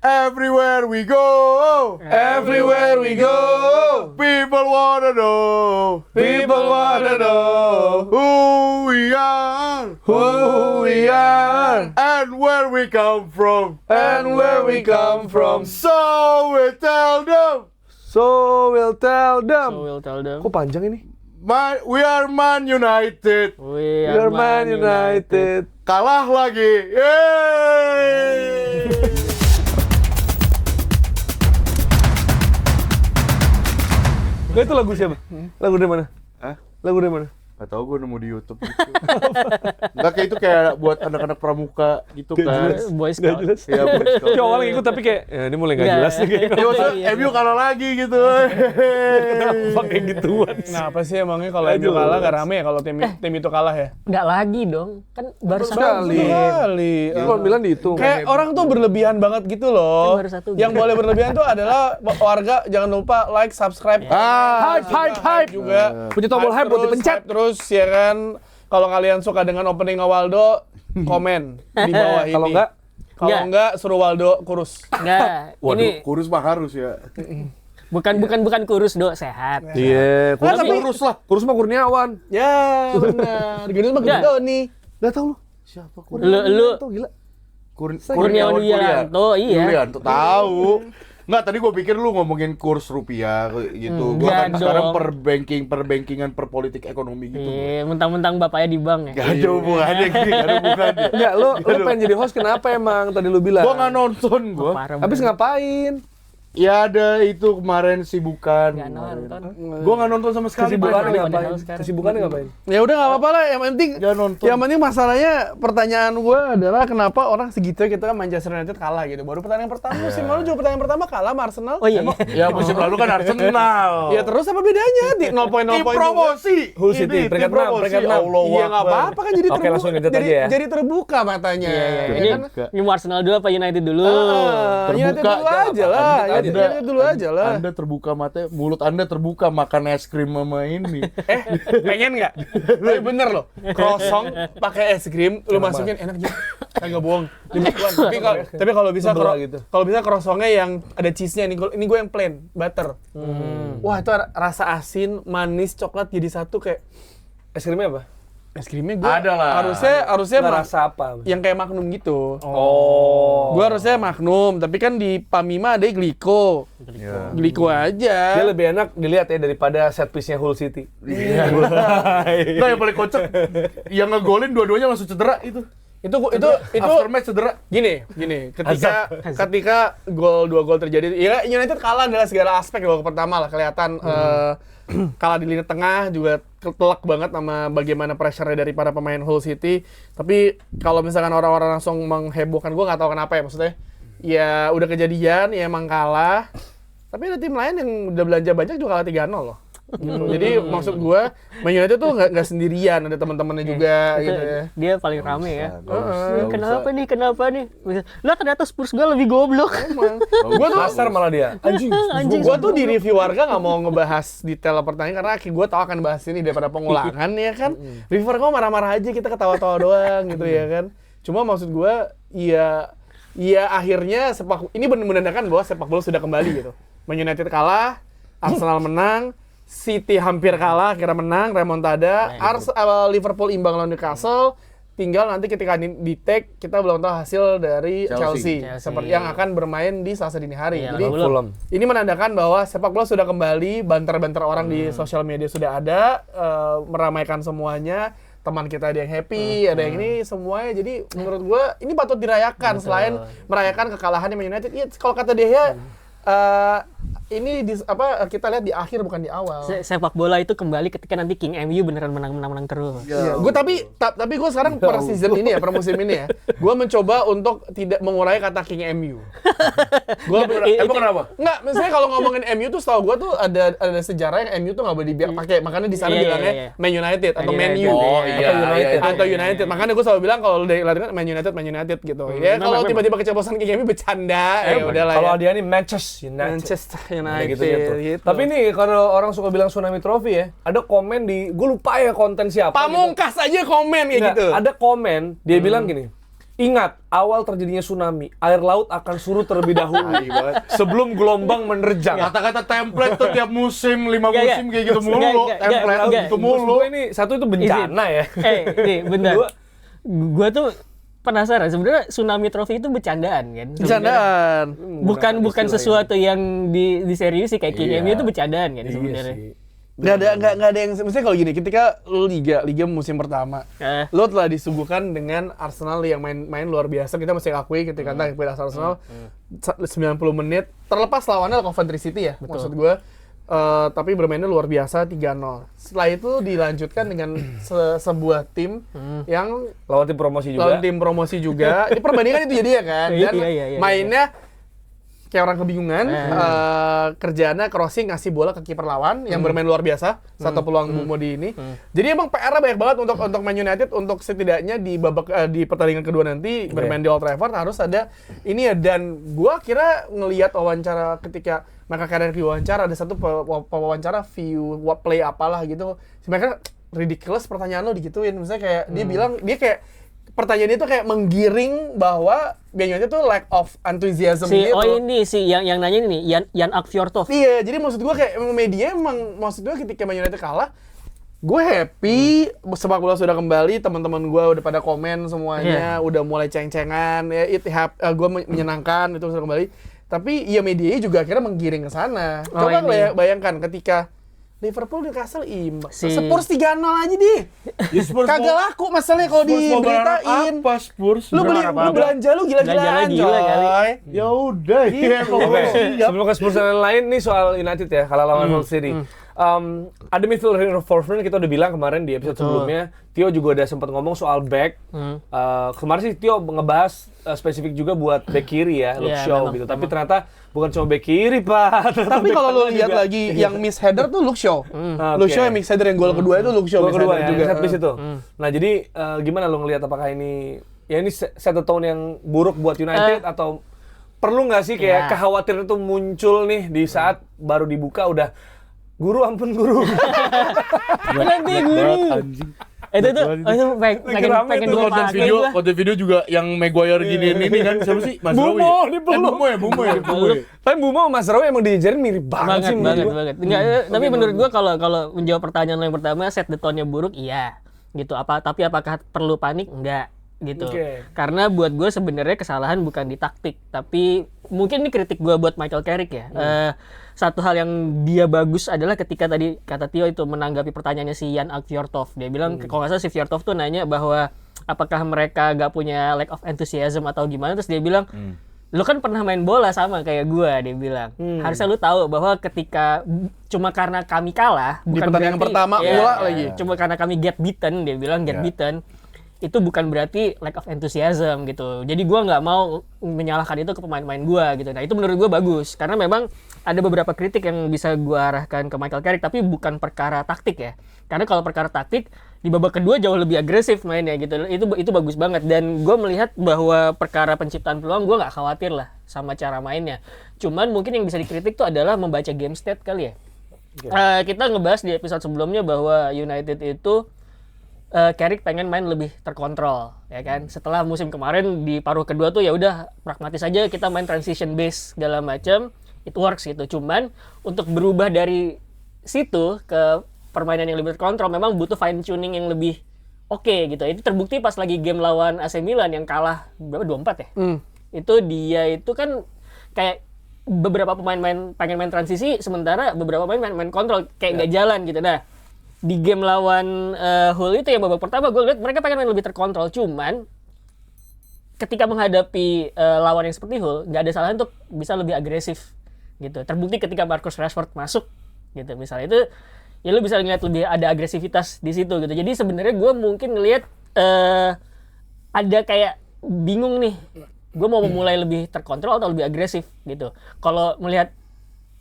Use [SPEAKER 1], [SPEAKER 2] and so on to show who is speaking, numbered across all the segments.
[SPEAKER 1] Everywhere we go,
[SPEAKER 2] Everywhere we go,
[SPEAKER 1] people wanna know who we are, and where we come from, So we tell them,
[SPEAKER 2] So we'll tell them. Kok panjang ini?
[SPEAKER 1] we are Man United.
[SPEAKER 3] We
[SPEAKER 2] We are Man United.
[SPEAKER 1] Kalah lagi. Yeay!
[SPEAKER 2] Nah, itu lagu siapa? Lagu dari mana?
[SPEAKER 1] Hah?
[SPEAKER 2] Lagu dari mana?
[SPEAKER 1] Gak tau, gue nemu di YouTube gitu. Enggak, kayak itu kayak buat anak-anak pramuka gitu kan.
[SPEAKER 3] Boy
[SPEAKER 2] Gak
[SPEAKER 3] Scout.
[SPEAKER 2] jelas.
[SPEAKER 1] Iya, Boy Scout.
[SPEAKER 2] Kayak awalnya ikut tapi kayak, ya ini mulai gak
[SPEAKER 3] Nggak.
[SPEAKER 2] jelas nih kayaknya.
[SPEAKER 1] Ya maksudnya
[SPEAKER 3] Iya.
[SPEAKER 1] MU kalah lagi gitu.
[SPEAKER 2] Kenapa kayak gituan sih?
[SPEAKER 4] Nah, apa sih emangnya kalau
[SPEAKER 2] Nggak
[SPEAKER 4] MU kalah
[SPEAKER 2] jelas.
[SPEAKER 4] gak rame ya kalau tim itu kalah ya?
[SPEAKER 3] Nggak lagi dong. Kan baru satu.
[SPEAKER 2] sekali.
[SPEAKER 4] Kali.
[SPEAKER 2] Itu kalau bilang dihitung.
[SPEAKER 4] Kayak orang tuh berlebihan banget gitu loh.
[SPEAKER 3] Kan baru satu
[SPEAKER 4] Yang
[SPEAKER 3] gitu.
[SPEAKER 4] boleh berlebihan tuh adalah warga jangan lupa like, subscribe,
[SPEAKER 2] Hype
[SPEAKER 4] juga.
[SPEAKER 2] Punya tombol hype buat dipencet.
[SPEAKER 4] hype terus ya kan. Kalau kalian suka dengan opening Waldo, komen di bawah ini.
[SPEAKER 2] Kalau enggak,
[SPEAKER 4] Kalau enggak suruh Waldo kurus.
[SPEAKER 3] Nggak.
[SPEAKER 1] Waduh,
[SPEAKER 3] Ini
[SPEAKER 1] kurus mah harus ya.
[SPEAKER 3] bukan kurus, Dok. Sehat.
[SPEAKER 2] iya,
[SPEAKER 1] Kurus lah.
[SPEAKER 2] kurus mah Kurniawan.
[SPEAKER 4] Ya, benar. Gendut mah
[SPEAKER 3] Nggak.
[SPEAKER 4] gitu nih.
[SPEAKER 2] Gak tau lu.
[SPEAKER 1] Siapa
[SPEAKER 3] Lu
[SPEAKER 2] Tuh gila.
[SPEAKER 3] Kurniawan Widianto, iya.
[SPEAKER 1] Widianto tahu. Enggak, tadi gue pikir lu ngomongin kurs rupiah gitu. Gue kan
[SPEAKER 3] Enggak
[SPEAKER 1] sekarang
[SPEAKER 3] dong.
[SPEAKER 1] perbandingan per politik ekonomi gitu.
[SPEAKER 3] Iya, mentang-mentang bapaknya di bank ya.
[SPEAKER 1] Gak ada hubungannya, gini, gak ada hubungannya.
[SPEAKER 2] Enggak, lu pengen jadi host kenapa emang tadi lu bilang?
[SPEAKER 1] Gue nggak nonton gue.
[SPEAKER 3] Parah
[SPEAKER 2] Habis
[SPEAKER 3] banget.
[SPEAKER 2] ngapain?
[SPEAKER 1] Ya ada itu kemarin sibukan.
[SPEAKER 3] Nggak nonton.
[SPEAKER 1] Gue nggak nonton sama sekali.
[SPEAKER 2] Kesibukannya
[SPEAKER 3] Pada
[SPEAKER 2] ngapain?
[SPEAKER 3] hal sekarang.
[SPEAKER 2] Kesibukannya ngapain?
[SPEAKER 4] Ya udah nggak apa-apa lah. Yang penting,
[SPEAKER 1] Jangan nonton.
[SPEAKER 4] yang penting masalahnya pertanyaan gue adalah kenapa orang segitu kita kan Manchester United kalah gitu. Baru pertandingan pertama musim lalu juga pertandingan pertama kalah sama Arsenal.
[SPEAKER 3] Oh iya.
[SPEAKER 1] Ya musim lalu kan Arsenal.
[SPEAKER 4] Ya terus apa bedanya? 0 poin 0
[SPEAKER 1] Tim
[SPEAKER 4] poin.
[SPEAKER 1] promosi.
[SPEAKER 2] Hull City,
[SPEAKER 1] Ini,
[SPEAKER 2] peringkat
[SPEAKER 1] tim
[SPEAKER 2] enam,
[SPEAKER 1] promosi.
[SPEAKER 2] peringkat enam.
[SPEAKER 1] Allah
[SPEAKER 4] Iya nggak
[SPEAKER 1] Akbar.
[SPEAKER 4] apa-apa kan jadi
[SPEAKER 2] Oke, langsung lanjut aja ya.
[SPEAKER 4] jadi terbuka matanya.
[SPEAKER 3] Iya.
[SPEAKER 4] Ya
[SPEAKER 3] Ini
[SPEAKER 4] kan?
[SPEAKER 3] ini mau Arsenal dulu apa United dulu?
[SPEAKER 4] United
[SPEAKER 1] Terbuka
[SPEAKER 4] dulu aja lah. United dulu aja lah.
[SPEAKER 1] Anda terbuka mata, mulut Anda terbuka makan es krim sama ini.
[SPEAKER 4] Pengen nggak? Tapi bener loh, krosong pakai es krim, lu masukin enak juga. Kagak bohong. Tapi kalau bisa
[SPEAKER 2] Sebelah gitu.
[SPEAKER 4] kalau bisa krosongnya yang ada cheese-nya ini gue yang plain, butter. Wah, itu rasa asin, manis, coklat jadi satu kayak
[SPEAKER 2] Es krimnya apa?
[SPEAKER 4] es krimnya gue.
[SPEAKER 1] Ada lah.
[SPEAKER 4] Harusnya
[SPEAKER 2] Nggak rasa apa?
[SPEAKER 4] yang kayak Magnum gitu.
[SPEAKER 2] Oh.
[SPEAKER 4] Gue harusnya Magnum, tapi kan di Pamima ada Gliko. Gliko aja.
[SPEAKER 2] Dia lebih enak dilihat ya daripada set piece-nya Hull City.
[SPEAKER 1] Iya. Nah, yang paling kocak, yang ngegolin dua-duanya langsung cedera itu.
[SPEAKER 4] Itu
[SPEAKER 1] After match cedera.
[SPEAKER 4] gini, ketika dua gol terjadi, ya United kalah dalam segala aspek. Gol pertama lah kelihatan kalah di lini tengah juga telak banget sama bagaimana pressure-nya dari para pemain Hull City. Tapi kalau misalkan orang-orang langsung menghebohkan, gue nggak tahu kenapa ya, maksudnya ya udah kejadian, ya emang kalah. Tapi ada tim lain yang udah belanja banyak juga kalah 3-0 loh. Gitu. Jadi maksud gue, Man United tuh nggak sendirian, ada teman-temannya juga gitu ya.
[SPEAKER 3] Dia paling rame ya.
[SPEAKER 1] Nggak
[SPEAKER 3] Kenapa nih? Lah ternyata Spurs gue lebih goblok.
[SPEAKER 4] Gue tuh
[SPEAKER 2] Kasar malah dia. Anjing.
[SPEAKER 4] gue tuh di review warga nggak mau ngebahas detail pertandingan karena gue tahu akan bahas ini daripada pengulangan ya kan. Review warga marah-marah aja, kita ketawa-tawa doang gitu ya kan. Cuma maksud gue, ya akhirnya ini menandakan bahwa sepak bola sudah kembali gitu. Man United kalah, Arsenal menang, City hampir kalah, kira menang, remontada, Liverpool imbang lawan Newcastle. Tinggal nanti ketika di take kita belum tahu hasil dari Chelsea. Seperti yang akan bermain di Selasa dini hari.
[SPEAKER 3] Iya,
[SPEAKER 4] Jadi
[SPEAKER 2] Fulham.
[SPEAKER 4] ini menandakan bahwa sepak bola sudah kembali, banter-banter orang di sosial media sudah ada, meramaikan semuanya. Teman kita ada yang happy, ada yang ini semuanya. Jadi menurut gua ini patut dirayakan. Selain merayakan kekalahannya Man United. Iya, kalau kata Dehya, ini kita lihat di akhir bukan di awal.
[SPEAKER 3] Sepak bola itu kembali ketika nanti King MU beneran menang terus.
[SPEAKER 4] Iya. Gue tapi gue sekarang per season ini ya, per musim ini ya, gue mencoba untuk tidak mengurangi kata King MU.
[SPEAKER 1] Emang kenapa?
[SPEAKER 4] Enggak, misalnya kalau ngomongin MU tuh setahu gue tuh ada sejarah yang MU tuh nggak boleh pakai, makanya di sana
[SPEAKER 3] Iya,
[SPEAKER 4] bilangnya
[SPEAKER 3] iya.
[SPEAKER 4] Man United atau Man U.
[SPEAKER 1] Oh, iya,
[SPEAKER 4] Atau United. Makanya gue selalu bilang kalau dari latihan Man United gitu. Ya kalau tiba-tiba keceplosan King MU bercanda, ya udahlah
[SPEAKER 2] Kalau
[SPEAKER 4] ya.
[SPEAKER 2] dia ini Manchester United.
[SPEAKER 4] Manchester
[SPEAKER 2] Kayak
[SPEAKER 4] United
[SPEAKER 2] gitu. Tapi nih kalau orang suka bilang Tsunami Trophy ya, ada komen gue lupa ya konten siapa.
[SPEAKER 4] Pamungkas aja komen kayak
[SPEAKER 2] Nggak,
[SPEAKER 4] gitu.
[SPEAKER 2] ada komen dia bilang gini, Ingat, awal terjadinya tsunami, air laut akan surut terlebih dahulu
[SPEAKER 1] Tai banget.
[SPEAKER 2] sebelum gelombang menerjang.
[SPEAKER 1] Kata-kata template tuh tiap musim, 5
[SPEAKER 3] Enggak,
[SPEAKER 1] musim kayak gitu mulu.
[SPEAKER 3] enggak,
[SPEAKER 1] Template
[SPEAKER 3] enggak.
[SPEAKER 1] gitu
[SPEAKER 2] Maksud
[SPEAKER 1] mulu.
[SPEAKER 2] gue ini satu itu bencana ya.
[SPEAKER 3] Nih, bentar. Gua tuh penasaran sebenarnya tsunami trophy itu bercandaan kan?
[SPEAKER 4] Bercandaan.
[SPEAKER 3] Bukan sesuatu yang diseriusi kayak King
[SPEAKER 1] Iya.
[SPEAKER 3] MU itu bercandaan kan sebenarnya.
[SPEAKER 4] Nggak ada yang misalnya kalau gini, ketika lu liga musim pertama, lu telah disuguhkan dengan Arsenal yang main luar biasa. Kita mesti akui ketika kita akui Arsenal 90 menit, terlepas lawannya Coventry City ya, maksud gue. Tapi bermainnya luar biasa 3-0. Setelah itu dilanjutkan dengan sebuah tim yang
[SPEAKER 2] Lawan tim promosi juga.
[SPEAKER 4] lawan tim promosi juga. Ini perbandingan itu jadi ya kan. Dan
[SPEAKER 3] Iya.
[SPEAKER 4] mainnya kayak orang kebingungan, kerjaannya crossing ngasih bola ke kiper lawan yang bermain luar biasa, satu peluang Bumo di ini. Jadi emang PR-nya banyak banget untuk Man United untuk setidaknya di di pertandingan kedua nanti bermain di Old Trafford harus ada ini ya. Dan gua kira ngelihat wawancara ketika mereka karir diwawancara ada satu wawancara view play apalah gitu. Mereka ridiculous pertanyaan lo digituin. Misalnya kayak dia bilang dia kayak pertanyaan itu kayak menggiring bahwa Man United tuh lack of enthusiasm gitu.
[SPEAKER 3] Ini yang nanya ini Jan Akfjortov.
[SPEAKER 4] Iya, jadi maksud gua kayak media emang maksud gua ketika Man United kalah, gue happy, sepak bola sudah kembali, teman-teman gue udah pada komen semuanya, udah mulai ceng-cengan, ya gue menyenangkan itu sudah kembali. Tapi ya media juga akhirnya menggiring ke sana. Coba bayangkan ketika Liverpool Newcastle imbang. Spurs 3-0 aja deh.
[SPEAKER 1] Ya, Spurs
[SPEAKER 4] Kagak laku masalahnya kalau diberitain.
[SPEAKER 1] Apa Spurs?
[SPEAKER 4] Lu belanja lu gila-gilaan,
[SPEAKER 3] Gila kali.
[SPEAKER 4] coy.
[SPEAKER 1] Ya udah, ya
[SPEAKER 2] Oke, sebelum ke Spurs dan lain nih soal United ya, kalah lawan Hull City. Ada midfield reinforcement kita udah bilang kemarin di episode sebelumnya. Tio juga udah sempat ngomong soal back. Kemarin sih Tio ngebahas spesifik juga buat back kiri ya, Luke Shaw gitu. Tapi ternyata bukan cuma back kiri, Pak.
[SPEAKER 4] Tapi kalau lu lihat lagi yang miss header tuh Luke Shaw. Luke Shaw yang miss header yang gol kedua itu Luke Shaw
[SPEAKER 2] Gol
[SPEAKER 4] miss
[SPEAKER 2] kedua
[SPEAKER 4] header
[SPEAKER 2] ya,
[SPEAKER 4] juga.
[SPEAKER 2] set piece itu. Nah, jadi gimana lu ngelihat apakah ini ya ini set the tone yang buruk buat United atau perlu nggak sih kayak kekhawatiran itu muncul nih di saat baru dibuka udah guru ampun guru.
[SPEAKER 3] Nanti guru. Itu pengen gue pakai gua.
[SPEAKER 1] Konten video juga yang Maguire gini ini kan siapa sih? Mas Rawi.
[SPEAKER 2] Bumo ya. Tapi Bumo sama Mas Rawi emang diajarin mirip banget sih menurut gua.
[SPEAKER 3] Enggak, tapi menurut gua kalau menjawab pertanyaan lo yang pertama, set the tone-nya buruk, iya. Gitu. Tapi apakah perlu panik? Enggak. Gitu. Karena buat gue sebenarnya kesalahan bukan di taktik, tapi mungkin ini kritik gue buat Michael Carrick ya. Satu hal yang dia bagus adalah ketika tadi kata Tio itu menanggapi pertanyaannya si Jan Akfjortov. Dia bilang kalau nggak salah si Fjortov tuh nanya bahwa apakah mereka nggak punya lack of enthusiasm atau gimana, terus dia bilang lu kan pernah main bola sama kayak gue, dia bilang. Harusnya lu tahu bahwa ketika cuma karena kami kalah,
[SPEAKER 4] Di pertandingan pertama pula lagi.
[SPEAKER 3] Cuma karena kami get beaten, dia bilang get beaten. Itu bukan berarti lack of enthusiasm gitu. Jadi gue nggak mau menyalahkan itu ke pemain-pemain gue gitu. Nah itu menurut gue bagus. Karena memang ada beberapa kritik yang bisa gue arahkan ke Michael Carrick. Tapi bukan perkara taktik ya. Karena kalau perkara taktik, di babak kedua jauh lebih agresif mainnya gitu. Itu bagus banget. Dan gue melihat bahwa perkara penciptaan peluang, gue nggak khawatir lah sama cara mainnya. Cuman mungkin yang bisa dikritik tuh adalah membaca game state kali ya. Kita ngebahas di episode sebelumnya bahwa United itu Carrick pengen main lebih terkontrol, ya kan? Setelah musim kemarin di paruh kedua tuh ya udah pragmatis aja, kita main transition base segala macam, it works gitu. Cuman untuk berubah dari situ ke permainan yang lebih terkontrol memang butuh fine tuning yang lebih oke gitu. Itu terbukti pas lagi game lawan AC Milan yang kalah berapa 2-4 ya. Itu dia itu kan kayak beberapa pemain pengen main transisi, sementara beberapa pemain main kontrol kayak nggak jalan gitu. Nah di game lawan Hull itu ya babak pertama gue lihat mereka pengen main lebih terkontrol, cuman ketika menghadapi lawan yang seperti Hull nggak ada salahnya untuk bisa lebih agresif gitu. Terbukti ketika Marcus Rashford masuk gitu misalnya, itu ya lu bisa ngeliat lebih ada agresivitas di situ gitu. Jadi sebenarnya gue mungkin ngelihat ada kayak bingung nih, gue mau memulai lebih terkontrol atau lebih agresif gitu. Kalau melihat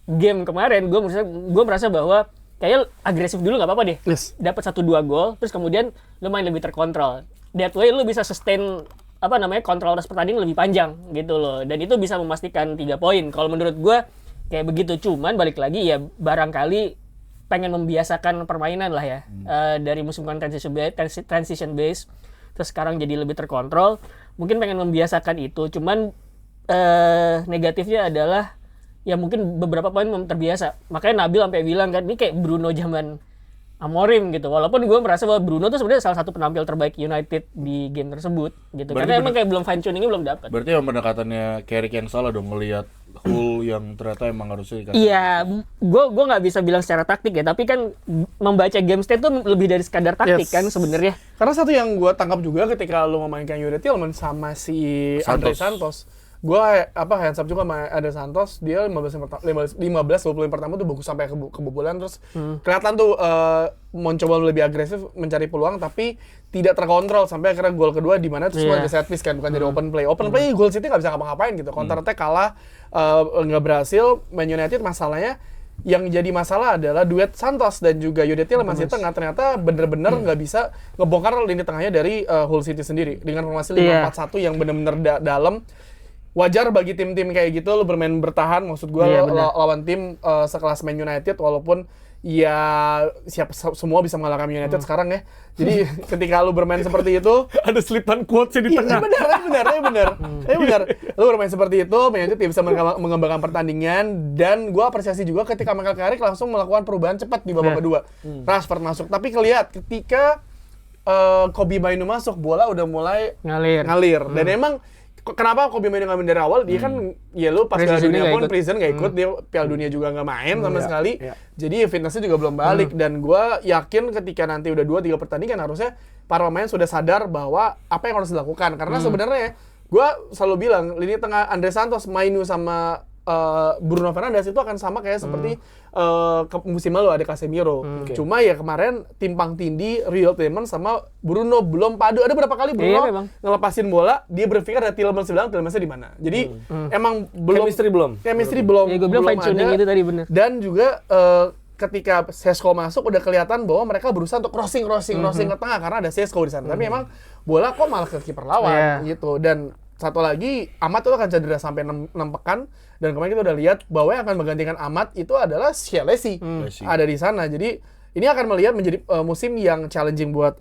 [SPEAKER 3] game kemarin gue merasa bahwa kayak agresif dulu nggak apa-apa deh. Dapat 1-2 gol, terus kemudian lu main lebih terkontrol. That way lu bisa sustain kontrol atas pertandingan lebih panjang gitu loh. Dan itu bisa memastikan 3 poin. Kalau menurut gue kayak begitu. Cuman balik lagi ya barangkali pengen membiasakan permainan lah ya. Dari musim kemarin transition base, terus sekarang jadi lebih terkontrol. mungkin pengen membiasakan itu, cuman negatifnya adalah ya mungkin beberapa pemain belum terbiasa. Makanya Nabil sampai bilang kan, ini kayak Bruno zaman Amorim gitu. Walaupun gue merasa bahwa Bruno tuh sebenarnya salah satu penampil terbaik United di game tersebut gitu.
[SPEAKER 1] Berarti
[SPEAKER 3] Karena emang kayak belum fine tuningnya belum dapat.
[SPEAKER 1] Berarti yang pendekatannya Carrick yang salah dong, ngelihat Hull yang ternyata emang harusnya dikasih.
[SPEAKER 3] Iya, gue nggak bisa bilang secara taktik ya, tapi kan membaca game state tuh lebih dari sekadar taktik kan sebenarnya.
[SPEAKER 4] Karena satu yang gue tangkap juga ketika lu memainkan Yuri Tillman sama si Andre Santos, gue hands up juga sama Andre Santos, dia 15-20 pertama tuh bagus sampai kebobolan, terus kelihatan tuh mencoba lebih agresif mencari peluang tapi tidak terkontrol sampai akhirnya gol kedua di mana itu semua dari set piece kan, bukan dari open play. Open play Goal City nggak bisa ngapa-ngapain gitu, counter attack kalah, nggak berhasil. Man United masalahnya yang jadi masalah adalah duet Santos dan juga Yuri Tillman di tengah ternyata bener-bener nggak bisa ngebongkar lini tengahnya dari Hull City sendiri dengan formasi 5-4-1 yang bener-bener dalam. Wajar bagi tim-tim kayak gitu lu bermain bertahan, maksud gue lawan tim sekelas Man United, walaupun ya semua bisa mengalahkan Man United sekarang ya. Jadi ketika lu bermain seperti itu
[SPEAKER 2] Ada selipan quotes di tengah.
[SPEAKER 4] benar. Lu bermain seperti itu, Man United bisa mengembangkan pertandingan, dan gue apresiasi juga ketika Michael Carrick langsung melakukan perubahan cepat di babak kedua. Rashford masuk, tapi kelihatan ketika Kobbie Mainoo masuk, bola udah mulai ngalir. Dan emang kenapa Kobbie Mainoo ngambil dari awal? Dia kan ya lu pas Piala Dunia pun Prison nggak ikut, dia Piala Dunia juga nggak main sama sekali. Jadi fitnessnya juga belum balik, dan gue yakin ketika nanti udah 2-3 pertandingan harusnya para pemain sudah sadar bahwa apa yang harus dilakukan. Karena sebenarnya gue selalu bilang lini tengah Andre Santos, Mainoo sama Bruno Fernandes itu akan sama kayak seperti musim lalu ada Casemiro. Cuma ya kemarin timpang tindih Rio Tillman sama Bruno belum padu. Ada berapa kali Bruno ngelepasin bola, dia berpikir ada Tillman bilang Tillmansnya di mana. Jadi emang belum chemistry belum.
[SPEAKER 3] Ya gue bilang fine tuning itu tadi bener.
[SPEAKER 4] Dan juga ketika Sesko masuk udah kelihatan bahwa mereka berusaha untuk crossing ke tengah karena ada Sesko di sana. Tapi emang bola kok malah ke kiper lawan gitu. Dan satu lagi, Amat itu akan cedera sampai 6 pekan. Dan kemarin kita udah lihat bahwa yang akan menggantikan Amat itu adalah Chelsea. Ada di sana. Jadi ini akan melihat menjadi musim yang challenging buat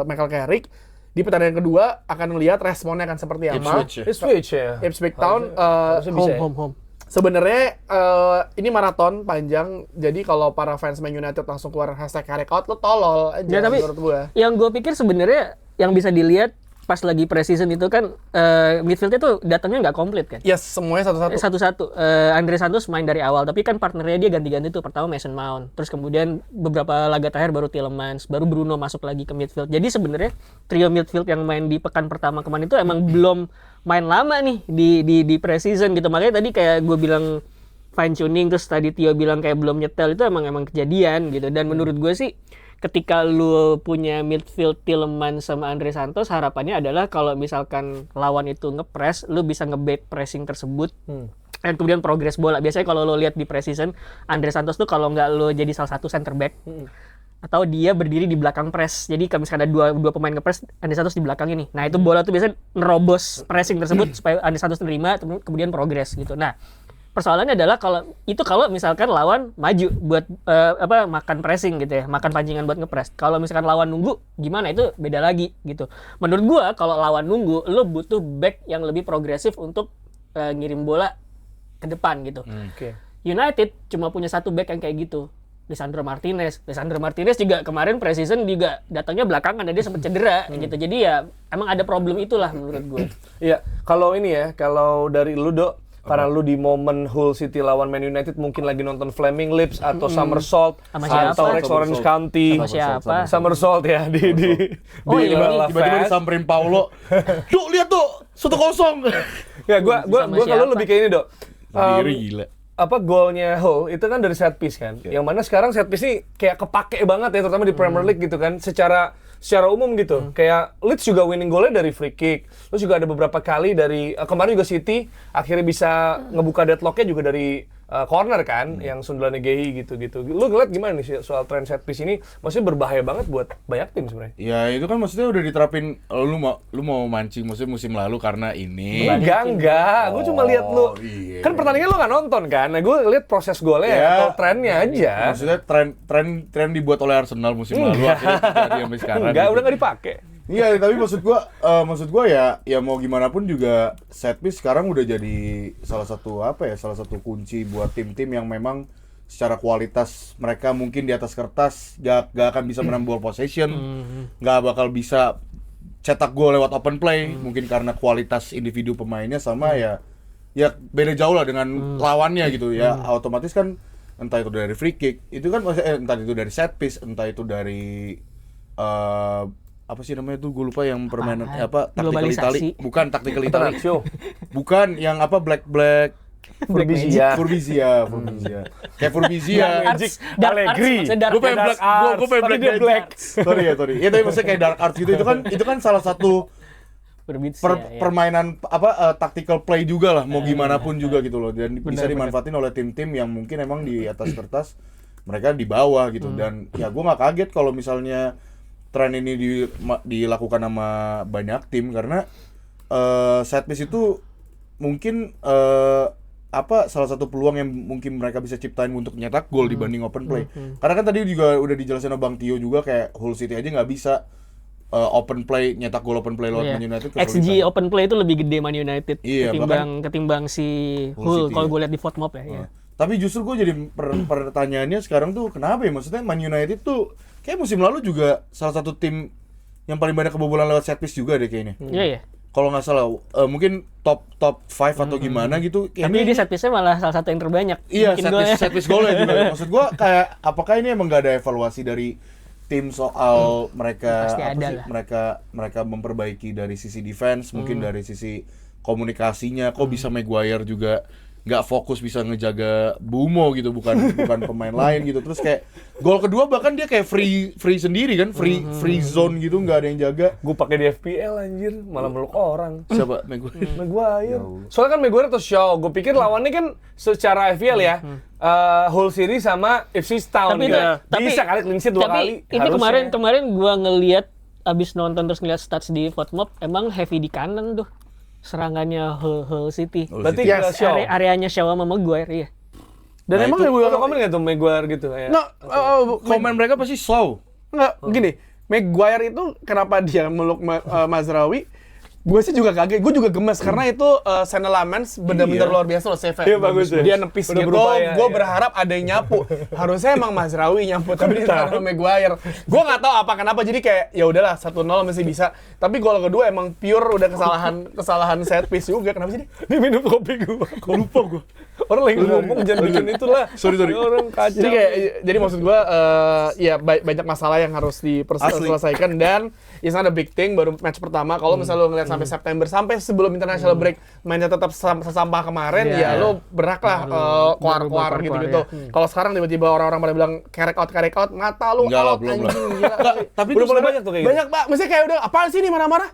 [SPEAKER 4] Michael Carrick. Di pertandingan kedua akan melihat responnya akan seperti apa. Ipswich Town home. Sebenarnya ini maraton panjang. Jadi kalau para fans Man United langsung keluar hashtag Carrick out, lo tolol aja
[SPEAKER 3] ya, tapi
[SPEAKER 4] menurut gue.
[SPEAKER 3] Yang gue pikir sebenarnya yang bisa dilihat pas lagi pre-season itu kan midfieldnya tuh datangnya nggak komplit kan?
[SPEAKER 4] Yes, semuanya satu-satu.
[SPEAKER 3] Satu-satu. Andre Santos main dari awal, tapi kan partnernya dia ganti-ganti tuh. Pertama Mason Mount, terus kemudian beberapa laga terakhir baru Tielemans, baru Bruno masuk lagi ke midfield. Jadi sebenarnya trio midfield yang main di pekan pertama kemarin itu emang belum main lama nih di pre-season gitu. Makanya tadi kayak gue bilang fine tuning, terus tadi Tio bilang kayak belum nyetel, itu emang kejadian gitu. Dan menurut gue sih ketika lu punya midfield Tielemans sama Andre Santos, harapannya adalah kalau misalkan lawan itu nge-press, lu bisa nge-bait pressing tersebut dan kemudian progress bola. Biasanya kalau lu lihat di pre-season, Andre Santos tuh kalau nggak lu jadi salah satu center back atau dia berdiri di belakang press. Jadi kalau misalkan ada dua pemain nge-press, Andre Santos di belakang ini. Nah, itu bola tuh biasanya nerobos pressing tersebut supaya Andre Santos nerima kemudian progress gitu. Nah, persoalannya adalah kalau misalkan lawan maju buat makan pressing gitu ya, makan pancingan buat ngepres. Kalau misalkan lawan nunggu, gimana, itu beda lagi gitu. Menurut gua kalau lawan nunggu, lo butuh back yang lebih progresif untuk ngirim bola ke depan gitu. United cuma punya satu back yang kayak gitu, Lisandro Martinez juga kemarin pre-season juga datangnya belakangan dan dia sempat cedera gitu. Jadi ya emang ada problem itulah menurut gue.
[SPEAKER 2] Iya, kalau dari lu, Dok, karena lu di momen Hull City lawan Man United mungkin lagi nonton Flaming Lips atau Somersault atau Rex Orange County. Somersault ya di
[SPEAKER 1] tiba-tiba disamperin Paulo. Duh, lihat tuh, 1-0.
[SPEAKER 2] Ya, gua kalau lebih kayak ini, Dok.
[SPEAKER 1] Gila.
[SPEAKER 2] Golnya Hull itu kan dari set piece kan. Yang mana sekarang set piece ini kayak kepake banget ya, terutama di Premier League gitu kan. Secara umum gitu, kayak Leeds juga winning goalnya dari free kick. Terus juga ada beberapa kali dari kemarin juga City akhirnya bisa ngebuka deadlocknya juga dari corner kan, yang sundulannya Gehi gitu-gitu. Lu ngeliat gimana nih soal tren set piece ini? Maksudnya berbahaya banget buat banyak tim sebenarnya.
[SPEAKER 1] Ya itu kan maksudnya udah diterapin. Lu mau mancing musim lalu karena ini.
[SPEAKER 2] Enggak. Gue cuma lihat lu. Iya. Kan pertandingan lu nggak nonton kan? Nah, gue lihat proses golnya atau trennya aja.
[SPEAKER 1] Maksudnya tren dibuat oleh Arsenal musim lalu akhirnya terjadi sampai sekarang.
[SPEAKER 2] Enggak, udah nggak dipakai.
[SPEAKER 1] Iya, tapi maksud gua ya mau gimana pun juga set piece sekarang udah jadi salah satu kunci buat tim-tim yang memang secara kualitas mereka mungkin di atas kertas gak akan bisa menang ball possession, gak bakal bisa cetak gol lewat open play, mungkin karena kualitas individu pemainnya sama ya beda jauh lah dengan lawannya gitu ya. Otomatis kan entah itu dari free kick, itu kan entah itu dari set piece, entah itu dari apa sih namanya tuh, gue lupa yang permainan tactical Italy, bukan tactical Italy, bukan yang black Furbizia, kayak Furbizia,
[SPEAKER 2] Magic, Allegri,
[SPEAKER 1] gue pengen black, sorry. Ya tapi maksudnya kayak dark arts gitu, itu kan salah satu permainan tactical play juga lah, mau gimana pun juga gitu loh, dan bisa dimanfaatin oleh tim-tim yang mungkin emang di atas kertas mereka di bawah gitu. Dan ya gue nggak kaget kalau misalnya tren ini dilakukan sama banyak tim, karena set piece itu mungkin salah satu peluang yang mungkin mereka bisa ciptain untuk nyetak gol dibanding open play. Karena kan tadi juga udah dijelasin sama Bang Tio juga, kayak Hull City aja nggak bisa open play, nyetak gol open play lewat Man United.
[SPEAKER 3] XG open play itu lebih gede Man United ketimbang si Hull kalau gue lihat di FotMob ya.
[SPEAKER 1] Tapi justru gue jadi pertanyaannya sekarang tuh kenapa ya, maksudnya Man United tuh kayak musim lalu juga salah satu tim yang paling banyak kebobolan lewat set piece juga deh kayaknya.
[SPEAKER 3] Iya.
[SPEAKER 1] Kalau nggak salah, mungkin top 5 atau gimana gitu.
[SPEAKER 3] Tapi dia set piece-nya malah salah satu yang terbanyak.
[SPEAKER 1] Iya, set piece golnya juga. Maksud gua kayak apakah ini emang nggak ada evaluasi dari tim soal mereka mereka memperbaiki dari sisi defense, mungkin dari sisi komunikasinya. Kok bisa Maguire juga nggak fokus bisa ngejaga Bumo gitu, bukan pemain lain gitu. Terus kayak gol kedua bahkan dia kayak free sendiri kan, free zone gitu, nggak ada yang jaga.
[SPEAKER 2] Gue pakai di FPL anjir, malah meluk orang.
[SPEAKER 1] Siapa? Maguire.
[SPEAKER 2] Maguire. Soalnya kan Maguire atau Shaw, gue pikir lawannya kan secara FPL ya, Hull City sama Ipswich Town
[SPEAKER 3] Tapi
[SPEAKER 2] gitu.
[SPEAKER 3] tapi
[SPEAKER 2] Bisa kali clean sheet 2 kali.
[SPEAKER 3] Tapi ini kemarin gue ngelihat abis nonton terus ngeliat stats di FotMob, emang heavy di kanan tuh serangannya Hull City.
[SPEAKER 2] Berarti
[SPEAKER 3] areanya Shaw sama Maguire, iya.
[SPEAKER 2] Dan
[SPEAKER 1] Nah,
[SPEAKER 2] emang
[SPEAKER 1] itu-
[SPEAKER 2] Maguire komen nggak tuh Maguire gitu kayak?
[SPEAKER 1] Komen mereka pasti slow.
[SPEAKER 4] Nggak, gini, Maguire itu kenapa dia meluk Mazraoui? Gue sih juga kaget, gue juga gemes karena itu Senne Lammens bener-bener luar biasa loh save.
[SPEAKER 2] Iya, bagus ya.
[SPEAKER 4] Dia nepis
[SPEAKER 2] Udah
[SPEAKER 4] gitu,
[SPEAKER 2] berupaya,
[SPEAKER 4] gue
[SPEAKER 2] ya.
[SPEAKER 4] berharap ada yang nyapu. Harusnya emang Mazraoui nyapu, tapi dia sama Maguire. Gue nggak tahu kenapa, jadi kayak ya udahlah 1-0 masih bisa. Tapi gol kedua emang pure udah kesalahan set piece juga. Kenapa sih dia?
[SPEAKER 2] Ini minum kopi gue. Lupa gue. Orang lagi ngomong jangan bikin itulah.
[SPEAKER 1] Sorry.
[SPEAKER 2] Orang kacau.
[SPEAKER 4] Jadi maksud gue ya banyak masalah yang harus diselesaikan, dan it's not a big thing baru match pertama. Kalau misalnya lo ngeliat sampai September, sampai sebelum international break mainnya tetap sesampah kemarin, ya lo berhak lah keluar gitu. Kalau sekarang tiba-tiba orang-orang pada bilang carry out, mata lu
[SPEAKER 1] Enggak lah,
[SPEAKER 4] out
[SPEAKER 1] belum lah.
[SPEAKER 4] anjing gila.
[SPEAKER 2] Tapi
[SPEAKER 4] udah
[SPEAKER 2] itu
[SPEAKER 4] mulai
[SPEAKER 2] banyak tuh kayak gitu.
[SPEAKER 4] banyak Pak. Maksudnya kayak udah apaan sih ini marah-marah?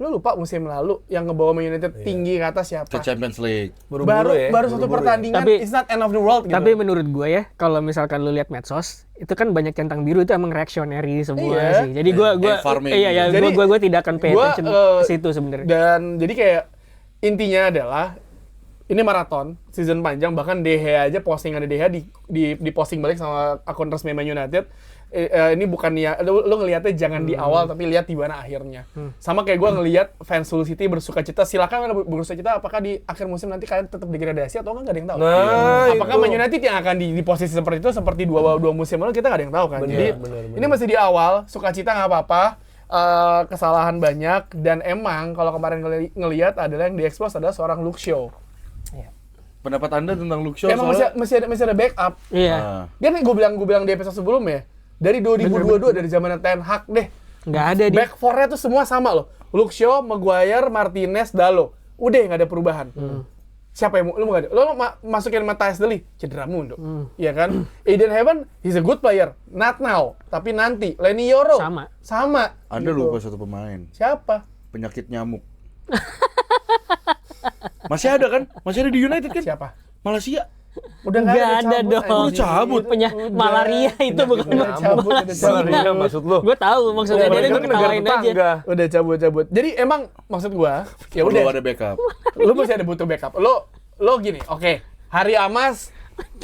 [SPEAKER 4] Lu lupa musim lalu yang ngebawa Man United tinggi ke atas siapa?
[SPEAKER 1] Ke Champions League.
[SPEAKER 4] Baru satu pertandingan,
[SPEAKER 3] Tapi-
[SPEAKER 4] it's not end of the world gitu.
[SPEAKER 3] Tapi menurut gue ya, kalau misalkan lu lihat medsos, itu kan banyak centang biru itu emang reactionary semua
[SPEAKER 4] Iya.
[SPEAKER 3] sih. Jadi gue
[SPEAKER 1] farming.
[SPEAKER 4] Jadi-
[SPEAKER 3] gue tidak akan pay
[SPEAKER 4] Gua,
[SPEAKER 3] attention ke situ sebenarnya.
[SPEAKER 4] Dan jadi kayak intinya adalah ini maraton, season panjang, bahkan De Gea aja posting ada De Gea di posting balik sama akun resmi Man United. Ini bukan ya, lu ngelihatnya jangan di awal tapi lihat di mana akhirnya. Sama kayak gue ngelihat fans Hull City bersukacita, silakan bersukacita, apakah di akhir musim nanti kalian tetap degradasi atau enggak ada yang tahu.
[SPEAKER 2] Nah,
[SPEAKER 4] Apakah
[SPEAKER 2] itu.
[SPEAKER 4] Man United yang akan di posisi seperti itu seperti dua musim lalu, kita nggak ada yang tahu kan.
[SPEAKER 2] Bener,
[SPEAKER 4] Jadi
[SPEAKER 2] bener.
[SPEAKER 4] ini masih di awal, sukacita nggak apa-apa. Kesalahan banyak, dan emang kalau kemarin ngelihat adalah yang diekspos adalah seorang Luke Shaw.
[SPEAKER 1] Pendapat Anda tentang Luke Shaw?
[SPEAKER 4] Emang
[SPEAKER 1] soalnya-
[SPEAKER 4] masih ada backup.
[SPEAKER 3] Iya.
[SPEAKER 1] Ah.
[SPEAKER 4] Dia nih gue bilang di episode sebelumnya, dari 2022 dari zaman Ten Hag deh.
[SPEAKER 3] Nggak ada dia.
[SPEAKER 4] Back four-nya tuh semua sama loh. Luke Shaw, Maguire, Martinez, Dalot. Udah nggak ada perubahan. Siapa yang lu mau nggak ada? Lo masukin Matthias Deli, cedera mundo. Iya kan? Eden Heaven, he's a good player. Not now, tapi nanti. Lenny Yoro. Sama.
[SPEAKER 1] Anda
[SPEAKER 4] Gitu.
[SPEAKER 1] lupa satu pemain.
[SPEAKER 4] Siapa?
[SPEAKER 1] Penyakit nyamuk. Masih ada kan? Masih ada di United kan?
[SPEAKER 4] Siapa?
[SPEAKER 1] Malaysia.
[SPEAKER 4] Udah
[SPEAKER 3] Nggak ada
[SPEAKER 4] cabut,
[SPEAKER 3] dong.
[SPEAKER 4] anjing.
[SPEAKER 1] Udah cabut.
[SPEAKER 3] Malaria itu bukan
[SPEAKER 4] Udah cabut, udah cabut.
[SPEAKER 2] Malaria maksud lu?
[SPEAKER 3] Gue tahu maksudnya
[SPEAKER 2] Mereka
[SPEAKER 3] dia gue
[SPEAKER 2] kan negara
[SPEAKER 3] ketawain aja.
[SPEAKER 2] tetangga.
[SPEAKER 4] Udah cabut. Jadi emang maksud gua, ya
[SPEAKER 1] Perlu
[SPEAKER 4] udah.
[SPEAKER 1] ada backup.
[SPEAKER 4] Lu masih ada butuh backup. Lo gini, oke. Hari Amas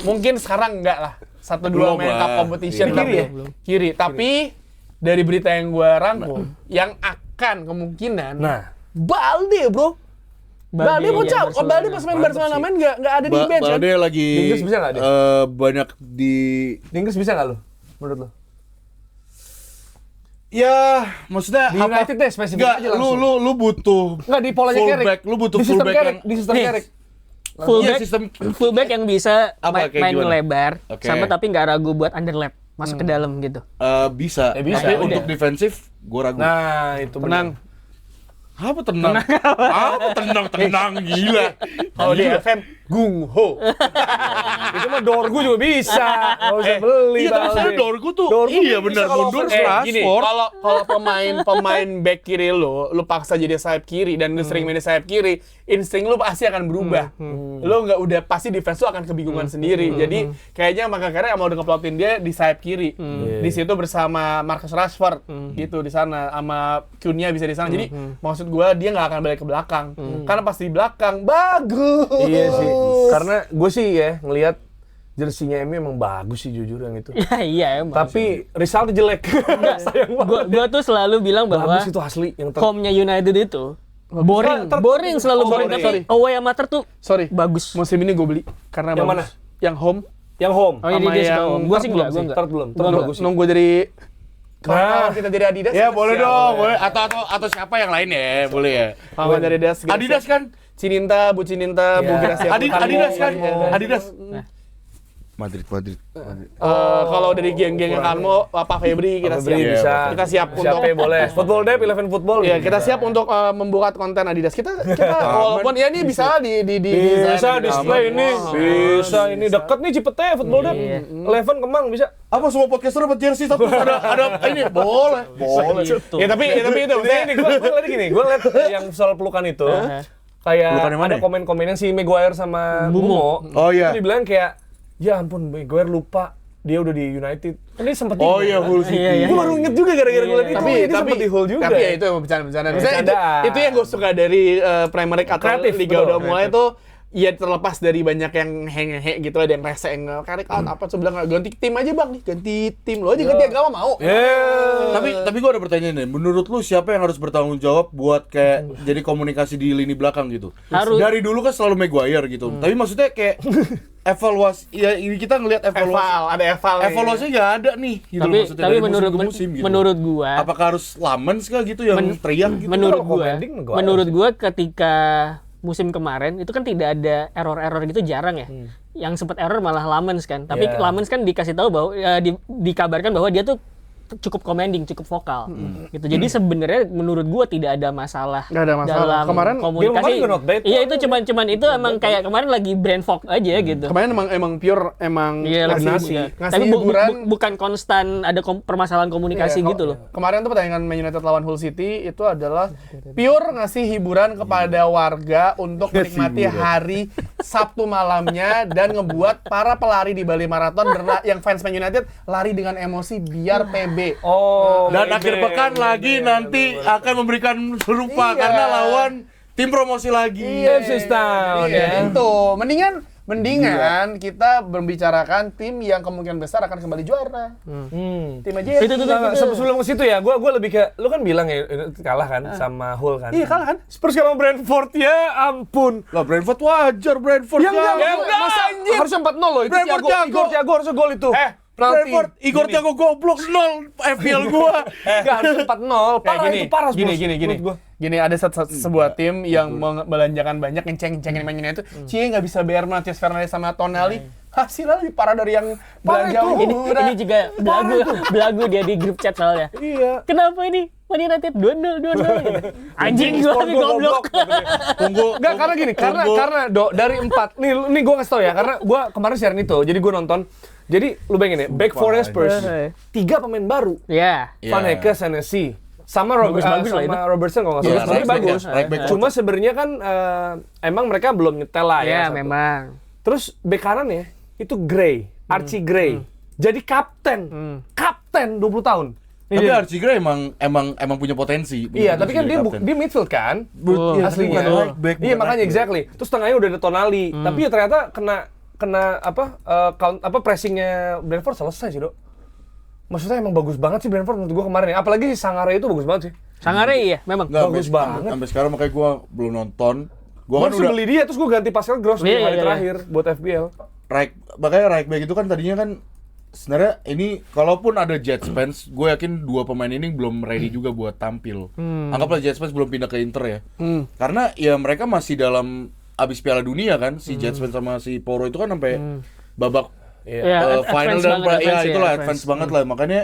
[SPEAKER 4] mungkin sekarang enggak lah. 1-2
[SPEAKER 1] Belum
[SPEAKER 4] main
[SPEAKER 1] lah.
[SPEAKER 4] cup competition
[SPEAKER 1] Iya.
[SPEAKER 4] tapi kiri. Tapi dari berita yang gua rangkum, yang kemungkinan
[SPEAKER 2] Nah.
[SPEAKER 4] Balde, bro. Balde
[SPEAKER 3] iya,
[SPEAKER 4] bocah.
[SPEAKER 3] Barcelona.
[SPEAKER 4] Balde pas main Barcelona main nggak ada di bench kan?
[SPEAKER 1] Balde lagi
[SPEAKER 2] Di Inggris bisa nggak dia?
[SPEAKER 1] banyak di
[SPEAKER 2] Di Inggris bisa nggak lo? Menurut lo?
[SPEAKER 1] ya maksudnya
[SPEAKER 2] Di United deh, spesifik
[SPEAKER 1] Nggak,
[SPEAKER 2] aja langsung.
[SPEAKER 1] lu butuh
[SPEAKER 2] Nggak di polanya
[SPEAKER 1] fullback,
[SPEAKER 2] Carrick.
[SPEAKER 1] lu butuh
[SPEAKER 2] di sistem
[SPEAKER 1] fullback
[SPEAKER 2] Carrick,
[SPEAKER 1] yang
[SPEAKER 2] di sistem
[SPEAKER 3] Nih.
[SPEAKER 2] Carrick.
[SPEAKER 3] Fullback,
[SPEAKER 1] Iya, sistem-
[SPEAKER 3] fullback yang bisa
[SPEAKER 1] Apa, kayak
[SPEAKER 3] main
[SPEAKER 1] gimana?
[SPEAKER 3] lebar,
[SPEAKER 1] Oke.
[SPEAKER 3] sama tapi nggak ragu buat underlap, masuk ke dalam gitu.
[SPEAKER 1] bisa.
[SPEAKER 2] Ya, bisa.
[SPEAKER 1] Tapi
[SPEAKER 2] Udah.
[SPEAKER 1] untuk defensif gua ragu.
[SPEAKER 2] Nah, itu
[SPEAKER 4] Tenang.
[SPEAKER 1] Apa tenang? Apa tenang gila.
[SPEAKER 4] Kalau di FM Gung Ho.
[SPEAKER 2] Itu mah Dorgu juga bisa. Nggak usah beli.
[SPEAKER 1] Iya, tapi
[SPEAKER 2] Balde.
[SPEAKER 1] sebenarnya Dorgu tuh
[SPEAKER 2] Dorgu
[SPEAKER 1] iya
[SPEAKER 2] bisa
[SPEAKER 1] benar
[SPEAKER 2] kalau
[SPEAKER 1] mundur
[SPEAKER 2] offense.
[SPEAKER 4] Gini,
[SPEAKER 1] Rashford.
[SPEAKER 4] kalau pemain back kiri lu paksa jadi sayap kiri dan lu sering main di sayap kiri, insting lu pasti akan berubah. Lu nggak udah pasti defense lu akan kebingungan sendiri. Jadi kayaknya maka karena mau udah ngeplotin dia di sayap kiri. Di situ bersama Marcus Rashford gitu di sana sama Cunha bisa di sana. Jadi maksud gua dia nggak akan balik ke belakang. Karena pasti di belakang bagus.
[SPEAKER 2] Iya sih. Karena gue sih ya ngelihat jersinya MU emang bagus sih jujur yang itu.
[SPEAKER 3] Ya iya emang.
[SPEAKER 2] Tapi result jelek. Sayang banget.
[SPEAKER 3] Gua tuh selalu bilang bahwa
[SPEAKER 2] Bagus itu asli yang
[SPEAKER 3] home-nya United itu boring selalu
[SPEAKER 2] Oh,
[SPEAKER 3] boring,
[SPEAKER 2] sorry.
[SPEAKER 3] tapi away sama tuh
[SPEAKER 4] Sorry.
[SPEAKER 3] bagus.
[SPEAKER 4] Musim ini gue beli karena
[SPEAKER 2] Yang
[SPEAKER 4] bagus. Yang home
[SPEAKER 2] yang home.
[SPEAKER 3] Oh, ini
[SPEAKER 4] sama
[SPEAKER 3] dia suka
[SPEAKER 4] yang
[SPEAKER 3] home. Gua sih
[SPEAKER 4] third
[SPEAKER 3] enggak,
[SPEAKER 4] belum
[SPEAKER 3] gua enggak.
[SPEAKER 2] Third belum. Third
[SPEAKER 3] Gua
[SPEAKER 2] bagus sih.
[SPEAKER 4] nunggu dari
[SPEAKER 2] Nah.
[SPEAKER 4] kita dari Adidas.
[SPEAKER 1] Ya boleh
[SPEAKER 4] Siap.
[SPEAKER 1] dong, boleh. Atau siapa yang lain ya, boleh ya.
[SPEAKER 4] Kalau dari Adidas.
[SPEAKER 1] Adidas kan?
[SPEAKER 4] Cininta, Bu Cininta, Bu
[SPEAKER 2] Iya.
[SPEAKER 4] Gracia.
[SPEAKER 1] Adidas kan?
[SPEAKER 4] Iya.
[SPEAKER 1] Adidas. Madrid.
[SPEAKER 4] Kalau dari geng-gengnya Kanmo, Pak Febri kita siap.
[SPEAKER 2] Febri bisa.
[SPEAKER 4] Kita siap untuk
[SPEAKER 2] Siapa boleh. Football Day, 11 Football.
[SPEAKER 4] Iya, kita siap untuk membuat konten Adidas. Kita walaupun ya ini bisa di
[SPEAKER 2] Bisa
[SPEAKER 4] desain
[SPEAKER 2] display
[SPEAKER 4] Adidas.
[SPEAKER 2] ini.
[SPEAKER 4] Oh,
[SPEAKER 2] Bisa ini deket nih Cipete Football Day. 11 Kemang bisa.
[SPEAKER 1] Apa semua podcaster dapat jersey satu ada ini boleh.
[SPEAKER 4] Ya tapi itu maksudnya
[SPEAKER 2] Ini gue lihat gini, gue lihat yang soal pelukan itu. Kayak
[SPEAKER 1] Pelukan yang mana
[SPEAKER 2] ada
[SPEAKER 1] ya?
[SPEAKER 2] komen-komennya si Maguire sama Bumo.
[SPEAKER 1] Oh, iya.
[SPEAKER 2] Itu dibilang kayak, ya ampun Maguire lupa dia udah di United. Ini sempat
[SPEAKER 1] Oh iya, Hull City.
[SPEAKER 3] Iya,
[SPEAKER 2] Gue baru inget juga gara-gara gue liat itu.
[SPEAKER 4] tapi
[SPEAKER 2] Ini sempat di Hull juga.
[SPEAKER 4] Tapi ya itu emang bercanda-bercanda. Maksudnya
[SPEAKER 2] Bercandaan.
[SPEAKER 4] itu yang gue suka dari Premier League atau
[SPEAKER 2] Kreatif,
[SPEAKER 4] Liga
[SPEAKER 2] betul.
[SPEAKER 4] udah mulai tuh ya terlepas dari banyak yang hehe gitu, ada yang rese, yang karek out apa sebelah ganti tim aja bang nih, ganti tim lo aja ganti agama mau.
[SPEAKER 1] Tapi gue ada pertanyaan nih. Menurut lu siapa yang harus bertanggung jawab buat kayak jadi komunikasi di lini belakang gitu?
[SPEAKER 3] Harus.
[SPEAKER 1] Dari dulu kan selalu Maguire gitu. Tapi maksudnya kayak evaluasi ya ini kita ngelihat
[SPEAKER 4] Ada eval.
[SPEAKER 1] evaluasinya nggak ada nih gitu loh, maksudnya
[SPEAKER 3] Tapi
[SPEAKER 1] dari
[SPEAKER 3] menurut
[SPEAKER 1] musim ke musim gitu.
[SPEAKER 3] menurut gua
[SPEAKER 1] Apakah harus Lamens kah gitu yang teriak gitu?
[SPEAKER 3] menurut
[SPEAKER 2] Kalau
[SPEAKER 3] gua
[SPEAKER 2] commanding, Maguire
[SPEAKER 3] menurut gua ketika musim kemarin itu kan tidak ada error-error gitu, jarang ya. Yang sempat error malah Lamens kan. Tapi
[SPEAKER 2] Yeah.
[SPEAKER 3] Lamens kan dikasih tahu bahwa dikabarkan bahwa dia tuh cukup commanding, cukup vokal gitu. Jadi sebenarnya menurut gua tidak ada masalah,
[SPEAKER 4] Nggak ada masalah.
[SPEAKER 3] dalam
[SPEAKER 4] Kemarin-
[SPEAKER 2] Dia
[SPEAKER 3] komunikasi.
[SPEAKER 2] kemarin juga not bad.
[SPEAKER 3] Iya itu cuman itu emang kayak kemarin lagi brain fog aja gitu.
[SPEAKER 4] Kemarin emang pure
[SPEAKER 3] Iya,
[SPEAKER 4] ngasih
[SPEAKER 3] lagi
[SPEAKER 4] ngasih
[SPEAKER 3] tapi
[SPEAKER 4] hiburan.
[SPEAKER 3] bukan konstan ada permasalahan komunikasi
[SPEAKER 4] Iya,
[SPEAKER 3] gitu loh.
[SPEAKER 4] Kemarin tuh pertandingan Man United lawan Hull City itu adalah pure ngasih hiburan kepada warga untuk menikmati hari Sabtu malamnya dan ngebuat para pelari di Bali Marathon yang fans Man United lari dengan emosi biar PB.
[SPEAKER 2] Oh.
[SPEAKER 1] Dan akhir pekan lagi nanti akan memberikan serupa
[SPEAKER 4] Iya.
[SPEAKER 1] karena lawan tim promosi lagi.
[SPEAKER 2] Ipswich Town ya.
[SPEAKER 4] Itu mendingan kita membicarakan tim yang kemungkinan besar akan kembali juara. Tim aja ya.
[SPEAKER 3] Itu tuh
[SPEAKER 2] Sebelum ke situ ya, gue lebih ke, lu kan bilang ya kalah kan sama Hull kan.
[SPEAKER 4] Iya kalah kan?
[SPEAKER 2] Spurs sama Brentford ya ampun.
[SPEAKER 1] Lah Brentford wajar Brentford.
[SPEAKER 4] Ya enggak,
[SPEAKER 2] enggak.
[SPEAKER 4] masa harusnya 4-0 loh itu
[SPEAKER 1] Brentford
[SPEAKER 4] Thiago.
[SPEAKER 1] jago.
[SPEAKER 2] Igor harusnya gol itu.
[SPEAKER 1] Brentford Igor Thiago goblok 0 FPL gua.
[SPEAKER 2] Enggak harusnya 4-0. Parah itu parah Spurs.
[SPEAKER 4] Gini.
[SPEAKER 2] menurut gua.
[SPEAKER 4] Gini, ada sebuah tim yang membelanjakan banyak ngeceng-cengin mainnya itu. Cie nggak bisa bayar Matias Fernandes sama Tonali. Hasilnya lebih parah dari yang belanja
[SPEAKER 2] itu.
[SPEAKER 3] ini juga belagu dia di grup chat soalnya.
[SPEAKER 2] Iya.
[SPEAKER 3] Kenapa ini? Man United 2-0 gitu. Anjing gua nih goblok.
[SPEAKER 1] Tunggu.
[SPEAKER 4] Enggak, karena gini, karena dari 4
[SPEAKER 2] Nih gue ngasih tau ya, karena gue kemarin share itu, jadi gue nonton. Jadi lu bayangin ya, back four Spurs, 3 pemain baru.
[SPEAKER 3] Ya.
[SPEAKER 2] Van Hecke, Senesi, sama
[SPEAKER 3] Bagus-bagus lah itu.
[SPEAKER 2] sama Robertson kalau nggak
[SPEAKER 1] Iya,
[SPEAKER 2] salah. Tapi
[SPEAKER 1] right back
[SPEAKER 2] bagus.
[SPEAKER 1] ya, right back.
[SPEAKER 2] Cuma sebenarnya kan emang mereka belum nyetel lah ya.
[SPEAKER 3] Ya,
[SPEAKER 2] satu.
[SPEAKER 3] memang.
[SPEAKER 2] Terus bek kanan ya, itu Gray, Archie Gray. Jadi kapten. Kapten 20 tahun.
[SPEAKER 1] Tapi Archie Gray emang punya potensi.
[SPEAKER 2] Iya, tapi kan dia midfield kan?
[SPEAKER 1] Iya,
[SPEAKER 2] aslinya.
[SPEAKER 1] bukan right back,
[SPEAKER 2] Iya,
[SPEAKER 1] bukan
[SPEAKER 2] makanya
[SPEAKER 1] right back.
[SPEAKER 2] exactly. Terus tengahnya udah ada Tonali. Tapi ya ternyata kena pressingnya Brentford selesai sih, Dok. Maksudnya emang bagus banget sih Brentford menurut gua kemarin ya. Apalagi si Sangare itu bagus banget sih.
[SPEAKER 3] Sangare iya, memang.
[SPEAKER 1] Nggak,
[SPEAKER 2] Bagus banget.
[SPEAKER 1] Sampai sekarang makanya gue belum nonton. Gue
[SPEAKER 2] Gue
[SPEAKER 1] kan
[SPEAKER 2] harus
[SPEAKER 1] udah
[SPEAKER 2] beli dia, terus gue ganti Pascal Gross di
[SPEAKER 3] Iya,
[SPEAKER 2] hari
[SPEAKER 3] iya,
[SPEAKER 2] terakhir buat FBL.
[SPEAKER 1] makanya right back itu kan tadinya kan sebenarnya ini kalaupun ada Jet Spence, gue yakin dua pemain ini belum ready juga buat tampil. Anggaplah Jet Spence belum pindah ke Inter ya. Karena ya mereka masih dalam abis Piala Dunia kan, si Jet Spence sama si Porro itu kan sampai babak
[SPEAKER 3] Iya,
[SPEAKER 1] final
[SPEAKER 3] advance
[SPEAKER 1] dan
[SPEAKER 3] banget,
[SPEAKER 1] ya
[SPEAKER 3] advance,
[SPEAKER 1] itulah
[SPEAKER 3] ya,
[SPEAKER 1] advance banget lah. Makanya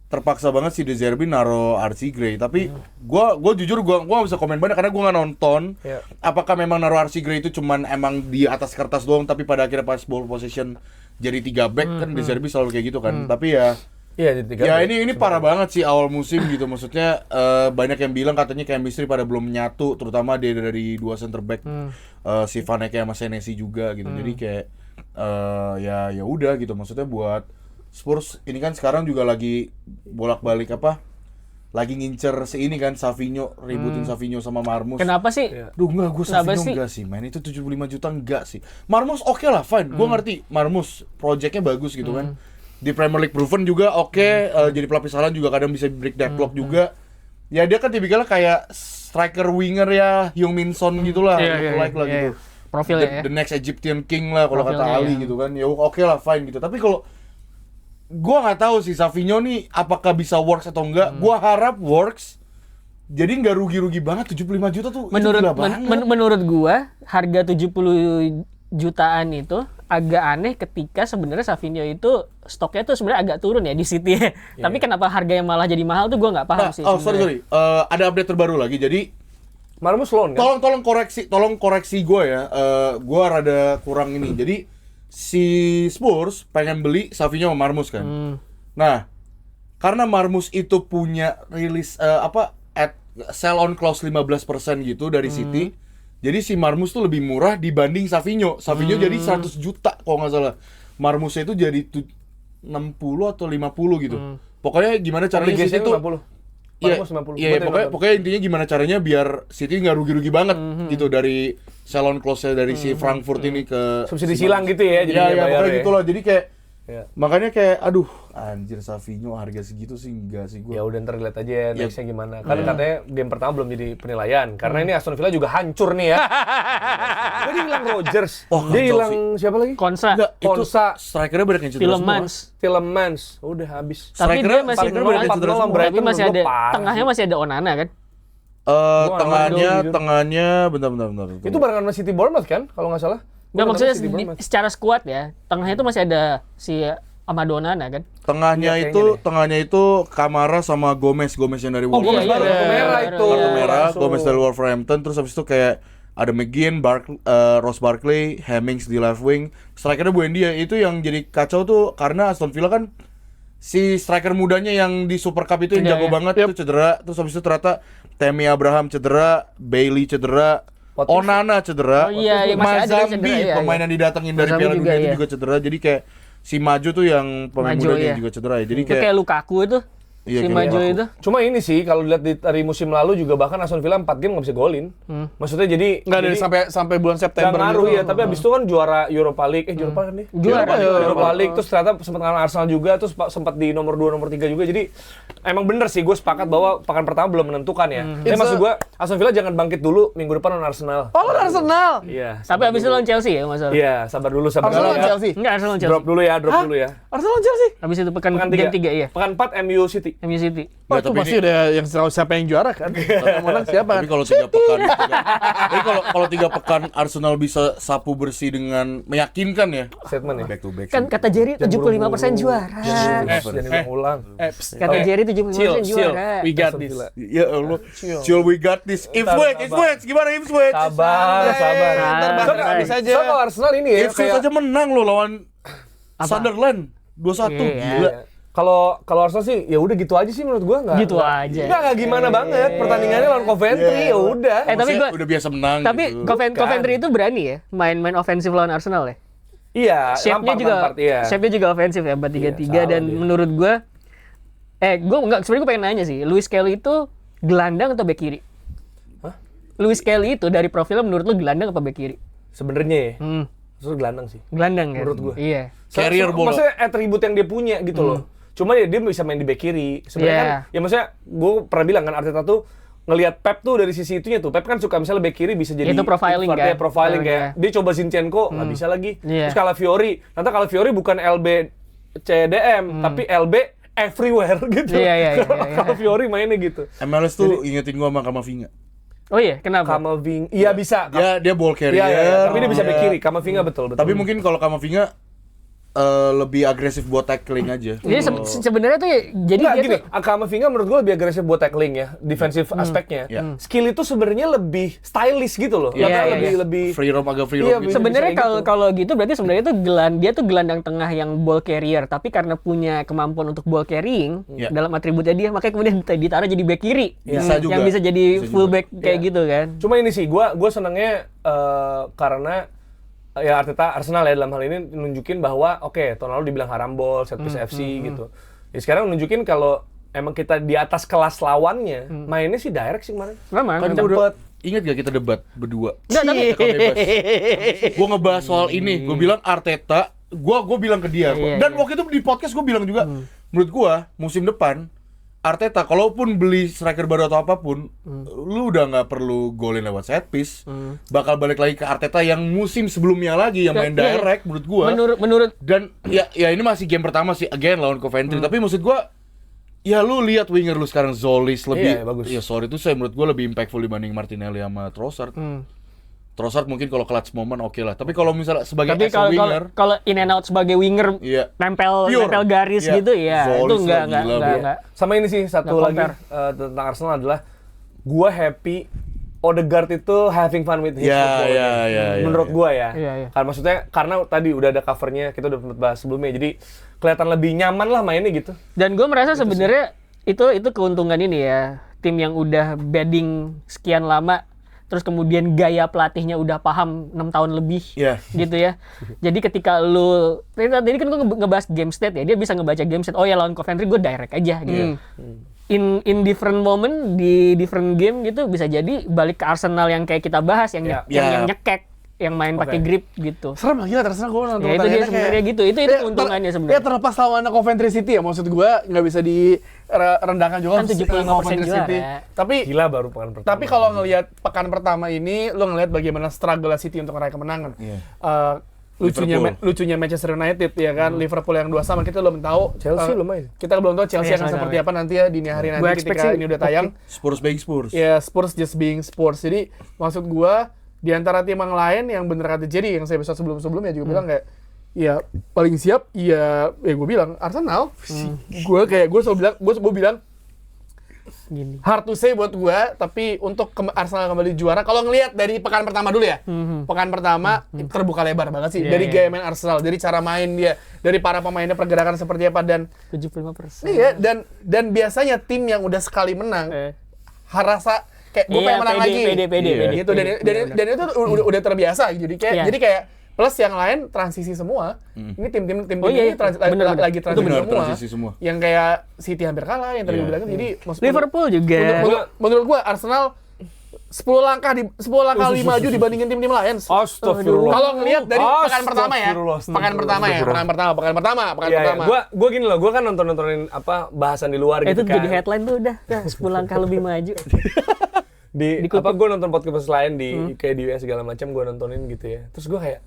[SPEAKER 1] terpaksa banget si De Zerbi naro Archie Gray. Tapi gua jujur gua nggak bisa komen banyak karena gua nggak nonton.
[SPEAKER 2] Iya.
[SPEAKER 1] Apakah memang naro Archie Gray itu cuman emang di atas kertas doang, tapi pada akhirnya pas ball possession jadi 3 back kan De Zerbi selalu kayak gitu kan. Tapi ya
[SPEAKER 2] Iya, jadi 3
[SPEAKER 1] ya
[SPEAKER 2] back.
[SPEAKER 1] ini parah banget sih awal musim gitu. Maksudnya banyak yang bilang katanya chemistry pada belum menyatu, terutama dia dari dua center back si Van Eke sama Senesi juga gitu. Jadi kayak ya udah gitu. Maksudnya buat Spurs ini kan sekarang juga lagi bolak-balik lagi ngincer ini kan Savinho, ributin Savinho sama Marmus.
[SPEAKER 3] Kenapa sih?
[SPEAKER 1] Duh enggak, gue
[SPEAKER 3] Kenapa
[SPEAKER 1] Savinho
[SPEAKER 3] sih?
[SPEAKER 1] enggak sih, man. Itu 75 juta enggak sih. Marmus oke lah, fine. Gue ngerti, Marmus projectnya bagus gitu kan. Di Premier League proven juga oke. Jadi pelapis salah juga kadang bisa break deadlock juga. Ya dia kan tipikalnya kayak striker winger ya, Heung-min Son gitulah, like lah gitu.
[SPEAKER 3] Profilnya ya.
[SPEAKER 1] The next Egyptian King lah kalau kata
[SPEAKER 3] Profilnya,
[SPEAKER 1] Ali
[SPEAKER 3] ya.
[SPEAKER 1] gitu kan. Ya oke lah, fine gitu. Tapi kalau gua nggak tahu sih Savinho nih apakah bisa works atau enggak. Gua harap works. Jadi nggak rugi-rugi banget 75 juta tuh. itu
[SPEAKER 3] Menurut
[SPEAKER 1] gila banget.
[SPEAKER 3] menurut gua harga 70 jutaan itu agak aneh ketika sebenarnya Savinho itu stoknya tuh sebenarnya agak turun ya di City. Tapi kenapa harganya malah jadi mahal tuh gua nggak paham
[SPEAKER 1] Nah,
[SPEAKER 3] sih.
[SPEAKER 1] oh
[SPEAKER 3] sebenarnya.
[SPEAKER 1] sorry. Ada update terbaru lagi. Jadi
[SPEAKER 2] Marmus loan kan?
[SPEAKER 1] tolong koreksi gue ya. Gue rada kurang ini. Jadi si Spurs pengen beli Savinho sama Marmus kan. Nah, karena Marmus itu punya rilis sell on clause 15% gitu dari City. Jadi si Marmus tuh lebih murah dibanding Savinho. Savinho jadi 100 juta kalau nggak salah. Marmusnya itu jadi 60 atau 50 gitu. Pokoknya gimana caranya City
[SPEAKER 2] Obligation
[SPEAKER 1] tuh
[SPEAKER 2] 50.
[SPEAKER 1] Iya,
[SPEAKER 2] Marmus 50.
[SPEAKER 1] iya, pokoknya intinya gimana caranya biar City nggak rugi-rugi banget gitu dari salon close-nya dari si Frankfurt ini ke
[SPEAKER 2] Subsidi silang gitu ya, jadi
[SPEAKER 1] Iya,
[SPEAKER 2] dia bayar
[SPEAKER 1] pokoknya
[SPEAKER 2] ya.
[SPEAKER 1] gitu loh. Jadi kayak
[SPEAKER 2] Iya.
[SPEAKER 1] makanya kayak aduh, anjir Savinho harga segitu sih enggak sih
[SPEAKER 2] Ya
[SPEAKER 1] gua.
[SPEAKER 2] udah ntar lihat aja nextnya gimana. Kan
[SPEAKER 1] Iya.
[SPEAKER 2] katanya game pertama belum jadi penilaian. Karena ini Aston Villa juga hancur nih ya. Jadi hilang Rodgers.
[SPEAKER 1] Wah,
[SPEAKER 2] Dia
[SPEAKER 1] kacau
[SPEAKER 2] hilang
[SPEAKER 1] sih.
[SPEAKER 2] siapa lagi?
[SPEAKER 3] Konsa,
[SPEAKER 1] Enggak, itu
[SPEAKER 2] Konsa.
[SPEAKER 1] strikernya banyak yang cedera semua.
[SPEAKER 3] Tielemans.
[SPEAKER 2] Tielemans. Udah habis.
[SPEAKER 3] Tapi
[SPEAKER 1] Strikernya-
[SPEAKER 3] dia masih
[SPEAKER 1] strikernya banyak yang cedera semua.
[SPEAKER 3] tapi masih ada
[SPEAKER 2] Parah
[SPEAKER 3] tengahnya
[SPEAKER 2] sih.
[SPEAKER 3] masih ada Onana kan?
[SPEAKER 1] Tengahnya bentar.
[SPEAKER 2] Itu barengan sama City Bournemouth kan kalau nggak salah?
[SPEAKER 3] Nggak,
[SPEAKER 2] Barengan
[SPEAKER 3] maksudnya
[SPEAKER 2] sama City Bournemouth.
[SPEAKER 3] secara squad ya, tengahnya itu masih ada si Amado Onana kan?
[SPEAKER 1] Tengahnya
[SPEAKER 2] Iya,
[SPEAKER 1] itu
[SPEAKER 2] kayaknya
[SPEAKER 1] tengahnya itu Kamara sama Gomez yang dari
[SPEAKER 2] Oh,
[SPEAKER 1] Wolves.
[SPEAKER 2] Gomez baru kartu merah itu.
[SPEAKER 1] Kartu merah,
[SPEAKER 2] Langsung.
[SPEAKER 1] Gomez dari Wolverhampton, terus habis itu kayak ada McGinn, Ross Barkley, Hemmings di left wing, strikernya Buendia. Itu yang jadi kacau tuh karena Aston Villa kan si striker mudanya yang di Super Cup itu yang
[SPEAKER 3] Iya,
[SPEAKER 1] jago
[SPEAKER 3] iya.
[SPEAKER 1] banget itu cedera, terus habis itu ternyata Tammy Abraham cedera, Bailey cedera,
[SPEAKER 2] Otis.
[SPEAKER 1] Onana cedera,
[SPEAKER 3] Oh iya, iya, masih ada dia
[SPEAKER 1] Mazambi
[SPEAKER 3] cedera, iya,
[SPEAKER 1] pemain
[SPEAKER 3] iya.
[SPEAKER 1] yang didatengin dari
[SPEAKER 3] Mazambi
[SPEAKER 1] Piala
[SPEAKER 3] juga,
[SPEAKER 1] Dunia itu
[SPEAKER 3] iya.
[SPEAKER 1] juga cedera. Jadi kayak si Maju tuh yang pemain
[SPEAKER 3] Majo,
[SPEAKER 1] mudanya
[SPEAKER 3] iya.
[SPEAKER 1] yang juga cedera ya. Jadi
[SPEAKER 3] Itu kayak Lukaku itu.
[SPEAKER 1] Iya,
[SPEAKER 3] Si
[SPEAKER 1] kayak
[SPEAKER 3] Majo
[SPEAKER 1] Lukaku.
[SPEAKER 3] itu.
[SPEAKER 2] Cuma ini sih kalau dilihat dari musim lalu juga bahkan Aston Villa 4 game nggak bisa golin. Maksudnya jadi
[SPEAKER 4] Nggak dari
[SPEAKER 2] jadi
[SPEAKER 4] sampai bulan
[SPEAKER 2] nggak
[SPEAKER 4] September
[SPEAKER 2] ngaruh
[SPEAKER 4] gitu.
[SPEAKER 2] ya, tapi abis itu kan juara Europa League, Europa kan nih?
[SPEAKER 3] Juara,
[SPEAKER 2] Europa League, terus ternyata sempat ngalahin Arsenal juga, terus sempat di nomor 2, nomor 3 juga, jadi emang bener sih, gue sepakat bahwa pekan pertama belum menentukan ya. Tapi maksud gue, Aston Villa jangan bangkit dulu minggu depan lawan Arsenal.
[SPEAKER 4] Oh, lo Arsenal.
[SPEAKER 2] Iya.
[SPEAKER 3] Tapi abis itu lawan Chelsea ya Mas.
[SPEAKER 2] Iya, sabar dulu, sabar
[SPEAKER 4] Arsenal
[SPEAKER 2] dulu.
[SPEAKER 4] lawan Chelsea.
[SPEAKER 3] Enggak, Arsenal lawan
[SPEAKER 2] Drop
[SPEAKER 3] Chelsea.
[SPEAKER 2] dulu ya, drop dulu ya.
[SPEAKER 4] Arsenal lawan Chelsea.
[SPEAKER 3] Habis itu pekan
[SPEAKER 2] Pekan
[SPEAKER 3] game 3 ya.
[SPEAKER 2] Pekan 4 MU City.
[SPEAKER 3] MU City.
[SPEAKER 4] Oh,
[SPEAKER 1] Nggak,
[SPEAKER 4] itu
[SPEAKER 1] tapi
[SPEAKER 4] pasti
[SPEAKER 1] ini-
[SPEAKER 4] udah yang tahu siapa yang juara kan. Yang menang siapa kan?
[SPEAKER 1] Tapi kalau 3 pekan, tapi kalau 3 pekan Arsenal bisa sapu bersih dengan meyakinkan ya.
[SPEAKER 2] Statement ya.
[SPEAKER 1] Back to back.
[SPEAKER 3] Kan
[SPEAKER 1] sih.
[SPEAKER 3] kata Jerry 75% juara.
[SPEAKER 2] Jangan diulang-ulang.
[SPEAKER 3] Kata
[SPEAKER 2] Oke.
[SPEAKER 3] Jerry 75%
[SPEAKER 2] Chill,
[SPEAKER 3] juara.
[SPEAKER 4] We got
[SPEAKER 2] Aston
[SPEAKER 4] this.
[SPEAKER 2] Villa.
[SPEAKER 1] Ya Allah, chill we got this. Ipswich, gimana Ipswich?
[SPEAKER 2] Sabar, sabar.
[SPEAKER 4] Ntar bahas
[SPEAKER 3] Santai.
[SPEAKER 4] habis aja.
[SPEAKER 2] So kalau Arsenal ini ya
[SPEAKER 1] Ipswich
[SPEAKER 2] kayak
[SPEAKER 1] aja menang loh lawan Sunderland 2-1.
[SPEAKER 3] Iya.
[SPEAKER 1] Gila.
[SPEAKER 2] kalau Arsenal sih ya udah gitu aja sih menurut gua nggak.
[SPEAKER 3] Gitu aja.
[SPEAKER 2] Nggak gimana banget pertandingannya lawan Coventry ya udah.
[SPEAKER 3] Tapi
[SPEAKER 1] Maksudnya
[SPEAKER 3] gua-
[SPEAKER 1] udah biasa menang
[SPEAKER 3] Tapi
[SPEAKER 1] gitu.
[SPEAKER 3] Coventry itu berani ya main ofensif lawan Arsenal ya.
[SPEAKER 2] Iya,
[SPEAKER 3] Shape-nya
[SPEAKER 2] iya.
[SPEAKER 3] juga ofensif ya 4-3-3
[SPEAKER 2] salah
[SPEAKER 3] dan
[SPEAKER 2] dia.
[SPEAKER 3] menurut gua gua enggak sebenarnya gua pengen nanya sih, Luis Kelly itu gelandang atau bek kiri?
[SPEAKER 2] Hah?
[SPEAKER 3] Luis Kelly itu dari profilnya menurut lu gelandang apa bek kiri?
[SPEAKER 2] Sebenarnya ya.
[SPEAKER 3] Hmm,
[SPEAKER 2] Terus gelandang sih.
[SPEAKER 3] gelandang kan?
[SPEAKER 2] Menurut gua.
[SPEAKER 3] Iya.
[SPEAKER 1] Carrier bola.
[SPEAKER 2] Maksudnya atribut yang dia punya gitu loh. Cuma ya dia bisa main di back kiri. Sebenarnya kan, ya maksudnya gue pernah bilang kan Arteta tuh ngelihat Pep tuh dari sisi itunya tuh. Pep kan suka misalnya back kiri bisa jadi
[SPEAKER 3] itu profiling kan.
[SPEAKER 2] Profiling kayak dia coba Zinchenko nggak bisa lagi.
[SPEAKER 3] Iya.
[SPEAKER 2] Terus Calafiori, ternyata Calafiori bukan LB CDM tapi LB everywhere gitu.
[SPEAKER 3] Iya.
[SPEAKER 2] Calafiori mainnya gitu.
[SPEAKER 1] MLS tuh ingetin gua sama Kamavinga.
[SPEAKER 3] Oh iya, kenapa?
[SPEAKER 2] Kamavinga, iya bisa.
[SPEAKER 1] Dia ball carrier.
[SPEAKER 2] Iya, tapi dia bisa back kiri. Kamavinga betul.
[SPEAKER 1] Tapi mungkin kalau Kamavinga lebih agresif buat tackling aja.
[SPEAKER 3] Jadi sebenarnya tuh jadi
[SPEAKER 2] Nggak,
[SPEAKER 3] dia
[SPEAKER 2] gini,
[SPEAKER 3] tuh
[SPEAKER 2] Kamavinga menurut gue lebih agresif buat tackling ya, defensive aspeknya. Skill itu sebenarnya lebih stylish gitu loh.
[SPEAKER 3] Iya,
[SPEAKER 2] lebih
[SPEAKER 1] Free roam gitu.
[SPEAKER 3] sebenarnya
[SPEAKER 2] bisa kayak
[SPEAKER 3] kalau gitu berarti sebenarnya tuh dia tuh gelandang tengah yang ball carrier, tapi karena punya kemampuan untuk ball carrying dalam atributnya dia, makanya kemudian ditaruh jadi back kiri.
[SPEAKER 1] Bisa juga.
[SPEAKER 3] Yang bisa jadi fullback kayak gitu kan.
[SPEAKER 2] Cuma ini sih, gue senangnya karena ya Arsenal ya dalam hal ini nunjukin bahwa oke, tahun lalu dibilang harambol, set piece FC gitu. Ya sekarang nunjukin kalau emang kita di atas kelas lawannya, mainnya sih direct sih kemarin.
[SPEAKER 3] Memang.
[SPEAKER 1] Kan
[SPEAKER 2] Cepet.
[SPEAKER 1] Ingat gak kita debat berdua?
[SPEAKER 3] Nggak, tapi
[SPEAKER 1] Gue ngebahas soal ini, gue bilang Arteta, gue bilang ke dia, dan waktu itu di podcast gue bilang juga, menurut gue musim depan Arteta kalaupun beli striker baru atau apapun, lu udah nggak perlu golin lewat set piece, bakal balik lagi ke Arteta yang musim sebelumnya lagi yang main direct menurut gue.
[SPEAKER 3] Menurut
[SPEAKER 1] Dan ya ini masih game pertama sih, again lawan Coventry, tapi maksud gue ya lu lihat winger lu sekarang Zolis lebih,
[SPEAKER 2] bagus.
[SPEAKER 1] ya sorry itu saya menurut gue lebih impactful dibanding Martinelli sama Trossard. Trossard mungkin kalau clutch moment oke lah, tapi kalau misalnya sebagai
[SPEAKER 3] tapi
[SPEAKER 1] as a winger,
[SPEAKER 3] kalau in and out sebagai winger
[SPEAKER 1] iya.
[SPEAKER 3] nempel
[SPEAKER 1] Pure.
[SPEAKER 3] garis
[SPEAKER 1] Iya.
[SPEAKER 3] gitu ya, itu
[SPEAKER 1] Zolis
[SPEAKER 3] enggak
[SPEAKER 1] lah, gila, bro.
[SPEAKER 2] Sama ini sih satu
[SPEAKER 3] Nggak
[SPEAKER 2] lagi
[SPEAKER 3] compare.
[SPEAKER 2] tentang Arsenal adalah gue happy Odegaard itu having fun with his football.
[SPEAKER 1] Iya.
[SPEAKER 2] Menurut gue ya.
[SPEAKER 3] Iya.
[SPEAKER 2] Karena maksudnya karena tadi udah ada covernya, kita udah bahas sebelumnya, jadi kelihatan lebih nyaman lah mainnya gitu.
[SPEAKER 3] Dan gue merasa sebenarnya itu keuntungan ini ya, tim yang udah bedding sekian lama, terus kemudian gaya pelatihnya udah paham 6 tahun lebih, gitu ya. Jadi ketika lu, tadi kan gue ngebahas game state ya, dia bisa ngebaca game state. Oh ya lawan Coventry gue direct aja gitu. In different moment di different game gitu bisa jadi balik ke Arsenal yang kayak kita bahas yang yang nyekek, yang main pakai grip gitu.
[SPEAKER 4] Serem lagi lah terserah gue nonton
[SPEAKER 3] Ya itu dia sebenarnya gitu. Itu keuntungannya
[SPEAKER 4] Ya
[SPEAKER 3] sebenarnya.
[SPEAKER 4] terlepas lawan Coventry City ya, maksud gue nggak bisa direndahkan juga
[SPEAKER 3] Kan 75%
[SPEAKER 4] Coventry City.
[SPEAKER 3] juara.
[SPEAKER 4] Tapi
[SPEAKER 2] Gila baru pekan pertama.
[SPEAKER 4] Tapi kalau ngelihat pekan pertama ini, lo ngelihat bagaimana struggle City untuk meraih kemenangan. Lucunya Manchester United ya kan, Liverpool yang 2 sama, kita belum tahu.
[SPEAKER 2] Chelsea belum main.
[SPEAKER 4] Kita belum tahu Chelsea akan
[SPEAKER 3] sama-sama.
[SPEAKER 4] seperti apa nanti ya dini hari
[SPEAKER 3] Gua
[SPEAKER 4] nanti
[SPEAKER 3] expect
[SPEAKER 4] ketika
[SPEAKER 3] sih
[SPEAKER 4] ini udah tayang.
[SPEAKER 1] Spurs being Spurs.
[SPEAKER 4] Ya Spurs just being Spurs. Jadi maksud gua di antara tim yang lain yang bener kata Jerry yang saya bisa sebelumnya juga bilang kayak ya paling siap ya gue bilang Arsenal. Gue selalu bilang
[SPEAKER 3] Gini.
[SPEAKER 4] hard to say buat gue, tapi untuk Arsenal kembali juara, kalau ngelihat dari pekan pertama dulu ya, pekan pertama terbuka lebar banget sih, dari gaya main Arsenal, dari cara main dia, dari para pemainnya pergerakan seperti apa, dan
[SPEAKER 3] 75%.
[SPEAKER 4] iya, dan biasanya tim yang udah sekali menang, rasa kayak gue pengen menang lagi,
[SPEAKER 3] pede.
[SPEAKER 4] gitu, dan itu udah terbiasa, jadi kayak plus yang lain transisi semua. Ini tim ini lagi transisi semua. Yang kayak City hampir kalah, yang tadi gue bilang. Jadi
[SPEAKER 3] Liverpool juga.
[SPEAKER 4] menurut gue Arsenal 10 langkah lebih maju dibandingin tim-tim lain.
[SPEAKER 2] Astagfirullah.
[SPEAKER 4] Kalau ngelihat dari pekan pertama ya. Pekan pertama.
[SPEAKER 2] Gue gini loh, gue kan nontonin apa bahasan di luar gitu
[SPEAKER 3] Itu
[SPEAKER 2] kan.
[SPEAKER 3] jadi headline tuh udah 10 langkah lebih maju.
[SPEAKER 2] Di apa gue nonton podcast lain di kayak di US segala macam, gue nontonin gitu ya. Terus gue kayak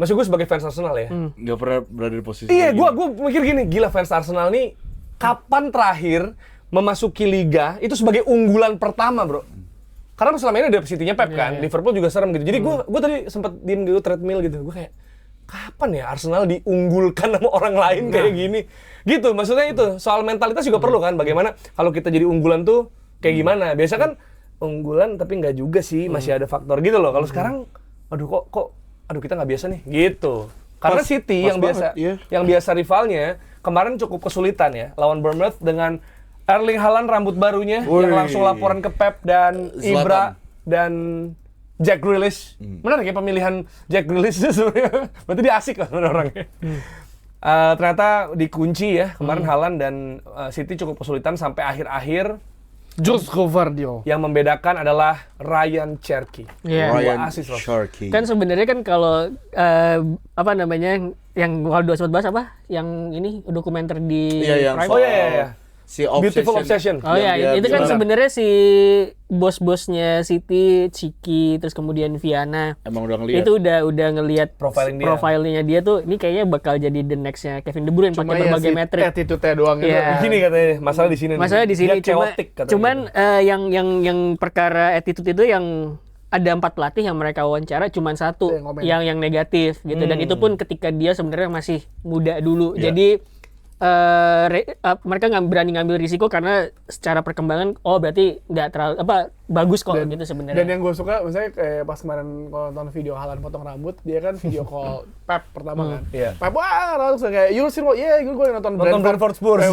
[SPEAKER 2] maksud gue sebagai fans Arsenal ya.
[SPEAKER 1] Nggak pernah berada di posisi.
[SPEAKER 2] Iya, gue mikir gini, gila fans Arsenal nih kapan terakhir memasuki liga itu sebagai unggulan pertama, bro. Karena selama ini ada City-nya Pep kan, Liverpool juga serem gitu. Jadi gue tadi sempat diem gitu treadmill gitu. Gue kayak kapan ya Arsenal diunggulkan sama orang lain kayak gini? Gitu, maksudnya itu soal mentalitas juga perlu kan. Bagaimana kalau kita jadi unggulan tuh kayak gimana? Biasa kan unggulan tapi nggak juga sih, masih ada faktor gitu loh. Kalau sekarang, aduh aduh kita nggak biasa nih, gitu. Karena City yang biasa rivalnya kemarin cukup kesulitan ya lawan Bournemouth dengan Erling Haaland rambut barunya yang langsung laporan ke Pep dan Ibra dan Jack Grealish. Menarik ya pemilihan Jack Grealish itu sebenarnya. Berarti dia asik lah orangnya. Ternyata dikunci ya kemarin Haaland dan City cukup kesulitan sampai akhir-akhir.
[SPEAKER 4] Josko Vardio.
[SPEAKER 2] Yang membedakan adalah Ryan Cherky.
[SPEAKER 3] Iya.
[SPEAKER 1] Ryan
[SPEAKER 2] Asis loh.
[SPEAKER 1] Cherky.
[SPEAKER 3] Kan sebenarnya kan kalau apa namanya yang Waldo sempat bahas apa? Yang ini dokumenter di
[SPEAKER 1] Iya, yang
[SPEAKER 3] Prime.
[SPEAKER 2] Oh iya.
[SPEAKER 1] si
[SPEAKER 2] Beautiful Obsession.
[SPEAKER 3] Oh ya,
[SPEAKER 1] Yang dia
[SPEAKER 3] itu kan
[SPEAKER 1] bilang,
[SPEAKER 3] sebenarnya si bos-bosnya City, Chiki, terus kemudian Viana.
[SPEAKER 1] emang udah ngeliat.
[SPEAKER 3] Itu udah ngelihat
[SPEAKER 2] Profiling dia.
[SPEAKER 3] profilnya dia tuh ini kayaknya bakal jadi the next-nya Kevin De Bruyne
[SPEAKER 4] Cuma
[SPEAKER 3] pakai
[SPEAKER 4] ya
[SPEAKER 3] berbagai
[SPEAKER 4] si
[SPEAKER 3] metrik.
[SPEAKER 4] attitude-nya doang gitu.
[SPEAKER 3] Iya.
[SPEAKER 2] Gini katanya, masalah di sini.
[SPEAKER 3] Masalah di sini
[SPEAKER 2] Dia chaotic katanya.
[SPEAKER 3] cuman yang perkara attitude itu yang ada 4 pelatih yang mereka wawancara cuman satu
[SPEAKER 4] Yang komen.
[SPEAKER 3] yang negatif gitu dan itu pun ketika dia sebenarnya masih muda dulu.
[SPEAKER 1] Iya.
[SPEAKER 3] Jadi mereka nggak berani ngambil risiko karena secara perkembangan berarti nggak terlalu bagus kok gitu sebenarnya.
[SPEAKER 4] Dan yang gue suka, misalnya kayak pas kemarin kalau nonton video Haaland potong rambut, dia kan video call Pep pertama kan.
[SPEAKER 2] Iya.
[SPEAKER 4] Pep langsung kayak, you see what? Yeah, gue nonton
[SPEAKER 2] Brentford Spurs.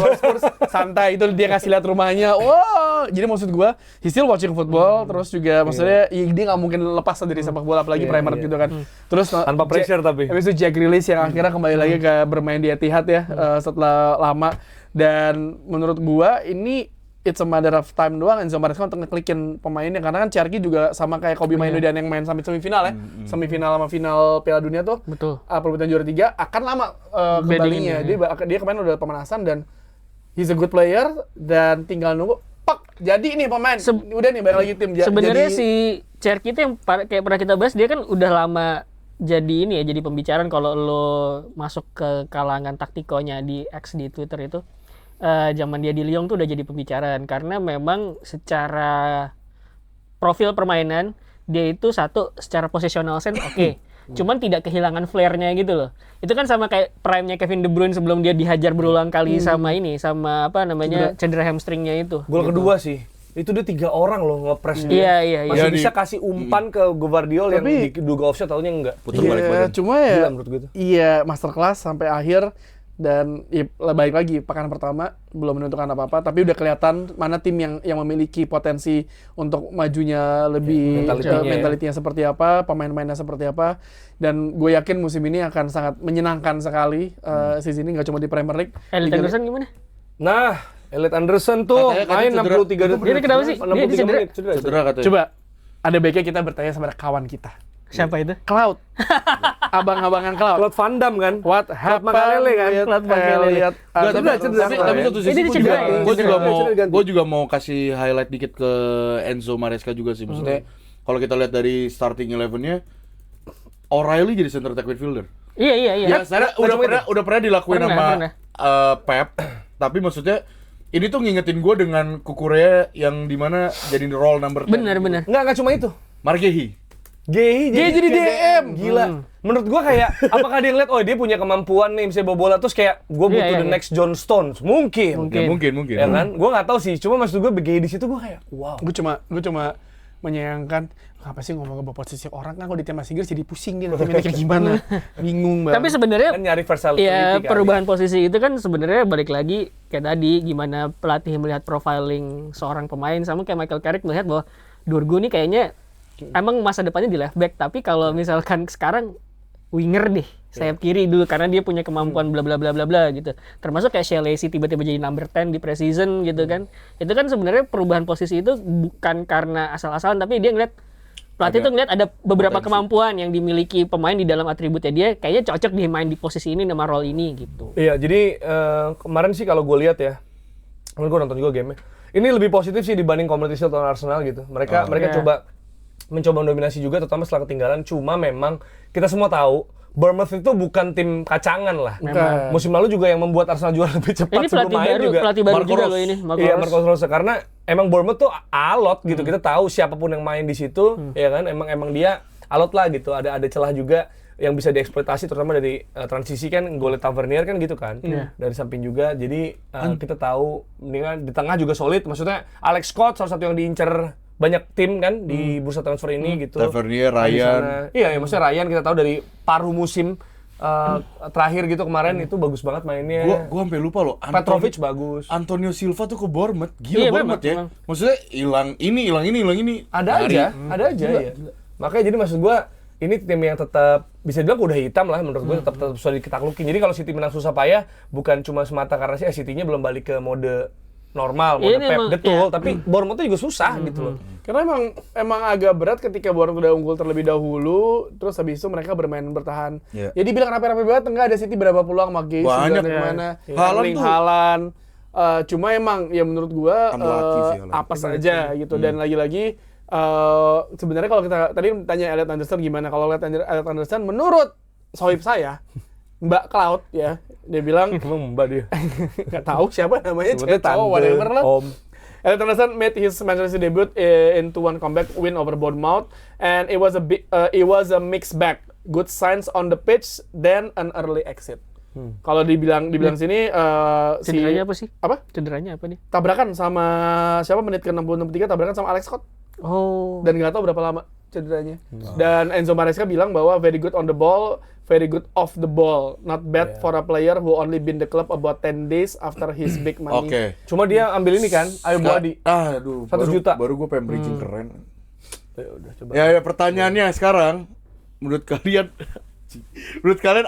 [SPEAKER 4] santai, itu dia kasih lihat rumahnya. Wow, jadi maksud gue, he still watching football, terus juga maksudnya dia nggak mungkin lepas dari sepak bola, apalagi
[SPEAKER 2] Iya,
[SPEAKER 4] Premier
[SPEAKER 2] iya.
[SPEAKER 4] gitu kan. Terus
[SPEAKER 2] Tanpa pressure tapi.
[SPEAKER 4] Habis itu Jack Grealish yang akhirnya kembali lagi ke bermain di Etihad ya setelah lama. Dan menurut gua ini it's a matter of time doang Enzo Maresca untuk ngeklikin pemainnya, karena kan Cherki juga sama kayak Kobe Mainoo dan yang main sampai semifinal ya. Semifinal sama final Piala Dunia tuh.
[SPEAKER 3] Betul.
[SPEAKER 4] Perebutan juara 3 akan lama kembalinya.
[SPEAKER 3] Bedinginnya.
[SPEAKER 4] Dia kemarin udah pemanasan dan he's a good player dan tinggal nunggu jadi nih pemain. Udah nih balik lagi tim.
[SPEAKER 3] Sebenarnya
[SPEAKER 4] Jadi-
[SPEAKER 3] si Cherki itu yang kayak pernah kita bahas, dia kan udah lama jadi ini ya, jadi pembicaraan kalau lo masuk ke kalangan taktikonya di X di Twitter itu. Zaman dia di Lyon tuh udah jadi pembicaraan karena memang secara profil permainan dia itu satu secara positional sense oke. Cuman tidak kehilangan flair-nya gitu loh. Itu kan sama kayak prime-nya Kevin De Bruyne sebelum dia dihajar berulang kali sama cedera hamstringnya itu.
[SPEAKER 2] Gol kedua sih. Itu dia 3 orang loh ngepres dia.
[SPEAKER 3] Iya.
[SPEAKER 2] Masih
[SPEAKER 1] Iya,
[SPEAKER 2] bisa kasih umpan ke Gvardiol yang
[SPEAKER 4] Tapi-
[SPEAKER 2] diduga offside, taunya enggak.
[SPEAKER 1] Putar balik
[SPEAKER 4] Iya,
[SPEAKER 1] badan.
[SPEAKER 4] cuma ya
[SPEAKER 2] Gila menurut gue tuh.
[SPEAKER 4] iya masterclass sampai akhir dan ya, baik lagi pekan pertama belum menentukan apa-apa, tapi udah kelihatan mana tim yang memiliki potensi untuk majunya lebih
[SPEAKER 2] mentalitinya ya.
[SPEAKER 4] mentalitinya seperti apa, pemain-pemainnya seperti apa, dan gue yakin musim ini akan sangat menyenangkan sekali season ini, nggak cuma di Premier League.
[SPEAKER 3] Elliot
[SPEAKER 4] Liga-
[SPEAKER 3] Anderson gimana?
[SPEAKER 2] Nah, Elliot Anderson tuh
[SPEAKER 1] Katanya
[SPEAKER 2] main
[SPEAKER 1] cedera.
[SPEAKER 2] 63 detik.
[SPEAKER 3] Dia kenapa sih? Dia
[SPEAKER 2] 63
[SPEAKER 3] cedera?
[SPEAKER 2] menit cedera.
[SPEAKER 1] Cedera katanya.
[SPEAKER 4] Coba ada baiknya kita bertanya sama kawan kita,
[SPEAKER 3] Siapa itu?
[SPEAKER 4] Cloud, abang-abangan Cloud.
[SPEAKER 2] Claude Van Damme kan?
[SPEAKER 4] What happened
[SPEAKER 2] Makalele kan?
[SPEAKER 4] with
[SPEAKER 3] Claude Makelele.
[SPEAKER 4] Elliot
[SPEAKER 1] Enggak, tapi,
[SPEAKER 4] Anderson?
[SPEAKER 1] tapi satu sisi
[SPEAKER 3] Ini
[SPEAKER 1] gue
[SPEAKER 3] cedera
[SPEAKER 1] juga,
[SPEAKER 3] ya?
[SPEAKER 1] gue juga
[SPEAKER 2] Cedera.
[SPEAKER 1] mau,
[SPEAKER 2] Cedera ganti.
[SPEAKER 1] gue juga mau kasih highlight dikit ke Enzo Maresca juga sih. Maksudnya kalau kita lihat dari starting 11-nya, O'Reilly jadi center attack midfielder.
[SPEAKER 3] Iya.
[SPEAKER 1] Ya, saya udah pernah dilakuin
[SPEAKER 3] Pernah,
[SPEAKER 1] sama
[SPEAKER 3] pernah.
[SPEAKER 1] Pep, tapi maksudnya ini tuh ngingetin gue dengan Kukurea yang dimana jadi role number 10.
[SPEAKER 3] Benar.
[SPEAKER 2] Enggak cuma itu.
[SPEAKER 1] Margehi.
[SPEAKER 2] Gehi
[SPEAKER 4] jadi DM.
[SPEAKER 2] Gila. Menurut gua kayak apakah dia ngeliat dia punya kemampuan nih bisa bawa bola terus kayak gua butuh
[SPEAKER 3] Iya,
[SPEAKER 2] the
[SPEAKER 3] iya.
[SPEAKER 2] next John Stones. Mungkin.
[SPEAKER 1] Ya mungkin.
[SPEAKER 2] Ya kan? Gua nggak tahu sih. Cuma maksud gua Gehi di situ gua kayak wow.
[SPEAKER 4] Gue cuma menyayangkan apa sih ngomong ke posisi orang kan kalau di tim Sigurds jadi pusing dia nanti mainnya kayak gimana, bingung banget.
[SPEAKER 3] Tapi sebenarnya
[SPEAKER 2] Kan nyari versatility
[SPEAKER 3] ya
[SPEAKER 2] kan.
[SPEAKER 3] perubahan posisi itu kan sebenarnya balik lagi kayak tadi gimana pelatih melihat profiling seorang pemain, sama kayak Michael Carrick melihat bahwa Dorgu nih kayaknya emang masa depannya di left back, tapi kalau misalkan sekarang winger deh, sayap kiri dulu karena dia punya kemampuan bla bla bla bla bla gitu. Termasuk kayak Shelley tiba-tiba jadi number 10 di preseason gitu kan. Itu kan sebenarnya perubahan posisi itu bukan karena asal-asalan, tapi dia ngeliat pelatih tuh ngeliat ada beberapa kemampuan yang dimiliki pemain di dalam atributnya dia, kayaknya cocok dia main di posisi ini nama role ini gitu.
[SPEAKER 2] Iya, jadi kemarin sih kalau gue lihat ya, kemarin gue nonton juga game-nya. Ini lebih positif sih dibanding Community Shield atau Arsenal gitu. Mereka
[SPEAKER 3] Iya.
[SPEAKER 2] coba mencoba mendominasi juga, terutama setelah ketinggalan. Cuma memang kita semua tahu Bournemouth itu bukan tim kacangan lah.
[SPEAKER 4] Bukan.
[SPEAKER 2] Musim lalu juga yang membuat Arsenal juara lebih cepat
[SPEAKER 3] Ini
[SPEAKER 2] sebelum main juga.
[SPEAKER 3] pelatih baru
[SPEAKER 1] Marco
[SPEAKER 3] juga
[SPEAKER 1] Rose.
[SPEAKER 3] loh ini, Marco
[SPEAKER 2] Iya,
[SPEAKER 3] Rose.
[SPEAKER 2] Marcos Rose, karena emang Bournemouth tuh alot gitu. Kita tahu siapapun yang main di situ, ya kan? Emang dia alot lah gitu. Ada celah juga yang bisa dieksploitasi, terutama dari transisi kan, gol Tavernier kan gitu kan. Dari samping juga. Jadi kita tahu ini kan di tengah juga solid. Maksudnya Alex Scott salah satu yang diincar banyak tim kan di bursa transfer ini gitu.
[SPEAKER 1] Tavernier,
[SPEAKER 2] Di
[SPEAKER 1] Ryan.
[SPEAKER 2] sana. Iya, ya, maksudnya Ryan kita tahu dari paruh musim terakhir gitu kemarin itu bagus banget mainnya.
[SPEAKER 1] Gua sampai lupa loh.
[SPEAKER 2] Petrovic bagus.
[SPEAKER 1] Antonio Silva tuh ke Bournemouth. Gila
[SPEAKER 3] Iya,
[SPEAKER 1] Bournemouth ya.
[SPEAKER 3] memang.
[SPEAKER 1] Maksudnya hilang ini.
[SPEAKER 2] Ada aja ya. Makanya jadi maksud gua ini tim yang tetap bisa dibilang udah hitam lah menurut gua, tetap susah ditaklukin. Jadi kalau City menang susah payah bukan cuma semata karena City-nya belum balik ke mode normal, mode
[SPEAKER 3] Ini
[SPEAKER 2] Pep
[SPEAKER 3] emang-
[SPEAKER 2] betul,
[SPEAKER 3] iya.
[SPEAKER 2] tapi Bournemouth juga susah gitu loh.
[SPEAKER 4] Karena emang agak berat ketika Bournemouth udah unggul terlebih dahulu, terus habis itu mereka bermain bertahan.
[SPEAKER 1] Iya.
[SPEAKER 4] Jadi bilang rapi-rapi banget, enggak ada City berapa peluang Maggi
[SPEAKER 1] Banyak,
[SPEAKER 4] sudah
[SPEAKER 1] ya.
[SPEAKER 4] kemana,
[SPEAKER 1] Haaland tuh-
[SPEAKER 4] Haaland. Cuma emang ya menurut gua
[SPEAKER 1] Unlucky sih Haaland.
[SPEAKER 4] apa saja gitu dan lagi-lagi sebenarnya kalau kita tadi tanya Elliot Anderson gimana, kalau Elliot Anderson menurut sohib saya Mbak Cloud ya, dia bilang
[SPEAKER 2] Emang mbak dia.
[SPEAKER 4] nggak tahu siapa namanya,
[SPEAKER 2] Sebutnya
[SPEAKER 4] cewek cowok whatever lah.
[SPEAKER 2] Om.
[SPEAKER 4] Elliot Anderson made his Manchester City debut into one comeback win over Bournemouth, and it was a mixed bag. Good signs on the pitch, then an early exit. Kalau dibilang sini
[SPEAKER 3] Cederanya apa sih?
[SPEAKER 4] Apa?
[SPEAKER 3] Cederanya apa nih?
[SPEAKER 4] Tabrakan sama siapa menit ke 60-63 tabrakan sama Alex Scott
[SPEAKER 3] Oh.
[SPEAKER 4] dan nggak tahu berapa lama cederanya. Dan Enzo Maresca bilang bahwa very good on the ball, very good off the ball. Not bad for a player who only been the club about 10 days after his big money.
[SPEAKER 1] Oke.
[SPEAKER 2] Cuma dia ambil ini kan, Ayo Buadi.
[SPEAKER 1] Aduh,
[SPEAKER 2] 1 juta.
[SPEAKER 1] Baru gue pengen bridging keren.
[SPEAKER 2] Ya udah coba.
[SPEAKER 1] Ya, pertanyaannya sekarang, menurut kalian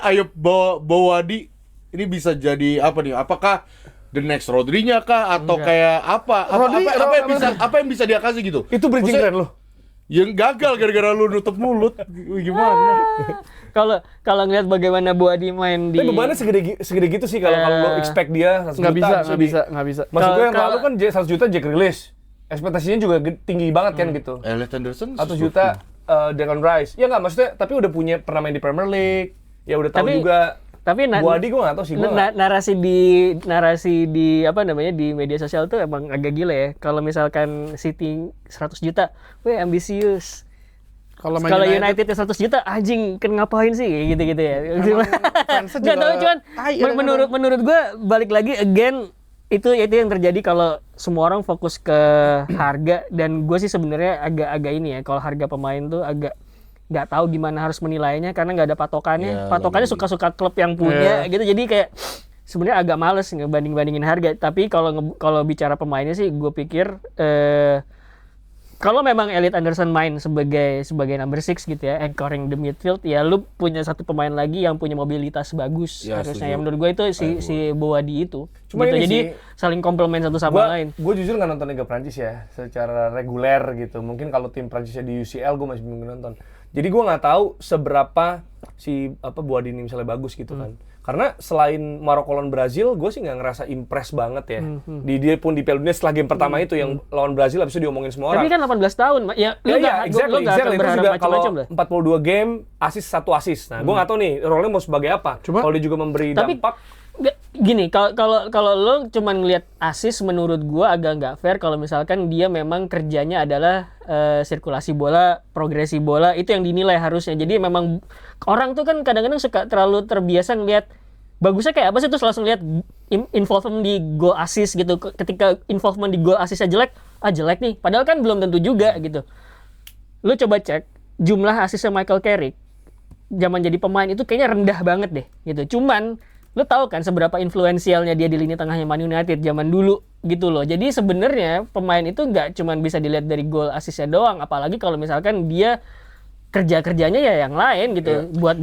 [SPEAKER 1] Ayub Bowadi ini bisa jadi apa nih? Apakah the next Rodri-nya kah atau kayak apa? Apa yang bisa dia kasih gitu?
[SPEAKER 2] Itu bridging
[SPEAKER 1] Maksudnya,
[SPEAKER 2] keren loh.
[SPEAKER 1] Yang gagal gara-gara lu nutup mulut. Gimana?
[SPEAKER 3] Kalau ngeliat bagaimana Buadi main di
[SPEAKER 2] Tapi bebannya segede gitu sih kalau lo expect dia 100
[SPEAKER 4] Nggak
[SPEAKER 2] juta.
[SPEAKER 4] nggak bisa.
[SPEAKER 2] Maksud gue yang
[SPEAKER 3] Kalau-
[SPEAKER 2] lalu kan 100 juta Jack Grealish. Ekspektasinya juga tinggi banget kan gitu.
[SPEAKER 1] Elliot Anderson
[SPEAKER 2] 1 juta Declan Rice. Ya nggak maksudnya, tapi udah pernah main di Premier League. Ya udah tahu
[SPEAKER 3] Tapi-
[SPEAKER 2] juga.
[SPEAKER 3] tapi
[SPEAKER 2] Buadi gue nggak tahu sih.
[SPEAKER 3] narasi di apa namanya di media sosial tuh emang agak gila ya. Kalau misalkan City 100 juta, weh ambisius.
[SPEAKER 4] Kalau
[SPEAKER 3] Kalau United 100 juta, anjing kan ngapain sih kayak gitu-gitu ya.
[SPEAKER 4] fansnya
[SPEAKER 3] Nggak
[SPEAKER 4] juga
[SPEAKER 3] tahu cuman
[SPEAKER 4] tai kadang-kadang.
[SPEAKER 3] menurut gue balik lagi again itu yang terjadi kalau semua orang fokus ke harga, dan gue sih sebenarnya agak ini ya, kalau harga pemain tuh agak nggak tahu gimana harus menilainya karena nggak ada patokannya.
[SPEAKER 1] Iya,
[SPEAKER 3] Patokannya suka-suka klub yang punya gitu. Jadi kayak sebenarnya agak males ngebanding-bandingin harga. Tapi kalau bicara pemainnya sih gue pikir kalau memang Elliot Anderson main sebagai number 6 gitu ya, anchoring the midfield, ya lu punya satu pemain lagi yang punya mobilitas bagus
[SPEAKER 1] Ya,
[SPEAKER 3] harusnya.
[SPEAKER 1] setuju.
[SPEAKER 3] Ya menurut gue itu si Bowadi itu.
[SPEAKER 2] Cuma
[SPEAKER 3] gitu.
[SPEAKER 2] ini
[SPEAKER 3] Jadi
[SPEAKER 2] sih,
[SPEAKER 3] saling komplement satu sama lain.
[SPEAKER 2] Gue jujur nggak nonton Liga Prancis ya, secara reguler gitu. Mungkin kalau tim Prancisnya di UCL gue masih belum nonton. Jadi gue nggak tahu seberapa si Buadi ini misalnya bagus gitu kan. Karena selain Maroko lawan Brazil, gue sih nggak ngerasa impress banget ya. Dia pun di Piala Dunia setelah game pertama itu yang lawan Brazil, habis itu diomongin semua orang.
[SPEAKER 3] Tapi kan 18 tahun, ya lu
[SPEAKER 2] Ya,
[SPEAKER 3] nggak akan
[SPEAKER 2] Itu
[SPEAKER 3] berharap
[SPEAKER 2] juga kalau
[SPEAKER 3] macam-macam lah.
[SPEAKER 2] 42 game, satu assist. Nah, gue nggak tahu nih role-nya mau sebagai apa. Kalau dia juga memberi
[SPEAKER 3] Tapi
[SPEAKER 2] dampak.
[SPEAKER 3] gini, kalau lo cuman ngelihat assist, menurut gua agak nggak fair kalau misalkan dia memang kerjanya adalah sirkulasi bola, progresi bola, itu yang dinilai harusnya. Jadi memang orang tuh kan kadang-kadang suka terlalu terbiasa ngelihat bagusnya kayak apa sih, terus langsung lihat involvement di goal assist gitu. Ketika involvement di goal assistnya jelek, jelek nih. Padahal kan belum tentu juga gitu. Lo coba cek jumlah asisnya Michael Carrick zaman jadi pemain itu kayaknya rendah banget deh gitu. Cuman lo tahu kan seberapa influensialnya dia di lini tengahnya Man United zaman dulu gitu loh. Jadi sebenarnya pemain itu nggak cuman bisa dilihat dari gol asisnya doang, apalagi kalau misalkan dia kerjanya ya yang lain gitu, buat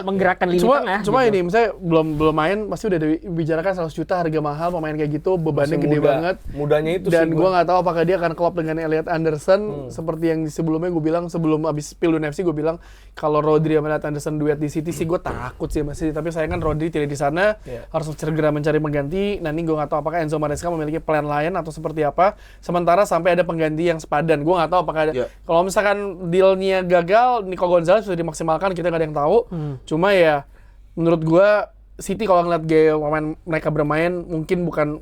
[SPEAKER 3] menggerakkan lini tengah.
[SPEAKER 4] Cuma
[SPEAKER 3] gitu.
[SPEAKER 4] ini misalnya belum main pasti udah dibicarakan 100 juta harga mahal, pemain kayak gitu bebannya
[SPEAKER 2] Masih
[SPEAKER 4] gede
[SPEAKER 2] muda.
[SPEAKER 4] banget.
[SPEAKER 2] Mudanya itu
[SPEAKER 4] Dan
[SPEAKER 2] sih
[SPEAKER 4] gue nggak tahu apakah dia akan klop dengan Elliot Anderson seperti yang sebelumnya gue bilang sebelum abis Piala Dunia FC gue bilang kalau Rodri sama Elliot Anderson duet di City sih gue takut sih masih, tapi sayang kan Rodri tidak di sana, harus segera mencari pengganti. Nah ini gue nggak tahu apakah Enzo Maresca memiliki plan lain atau seperti apa. Sementara sampai ada pengganti yang sepadan, gue nggak tahu apakah kalau misalkan dealnya gagal, Nico Gonzalez sudah dimaksimalkan, kita nggak ada yang tahu. Cuma ya menurut gue City kalau ngeliat gaya mereka bermain mungkin bukan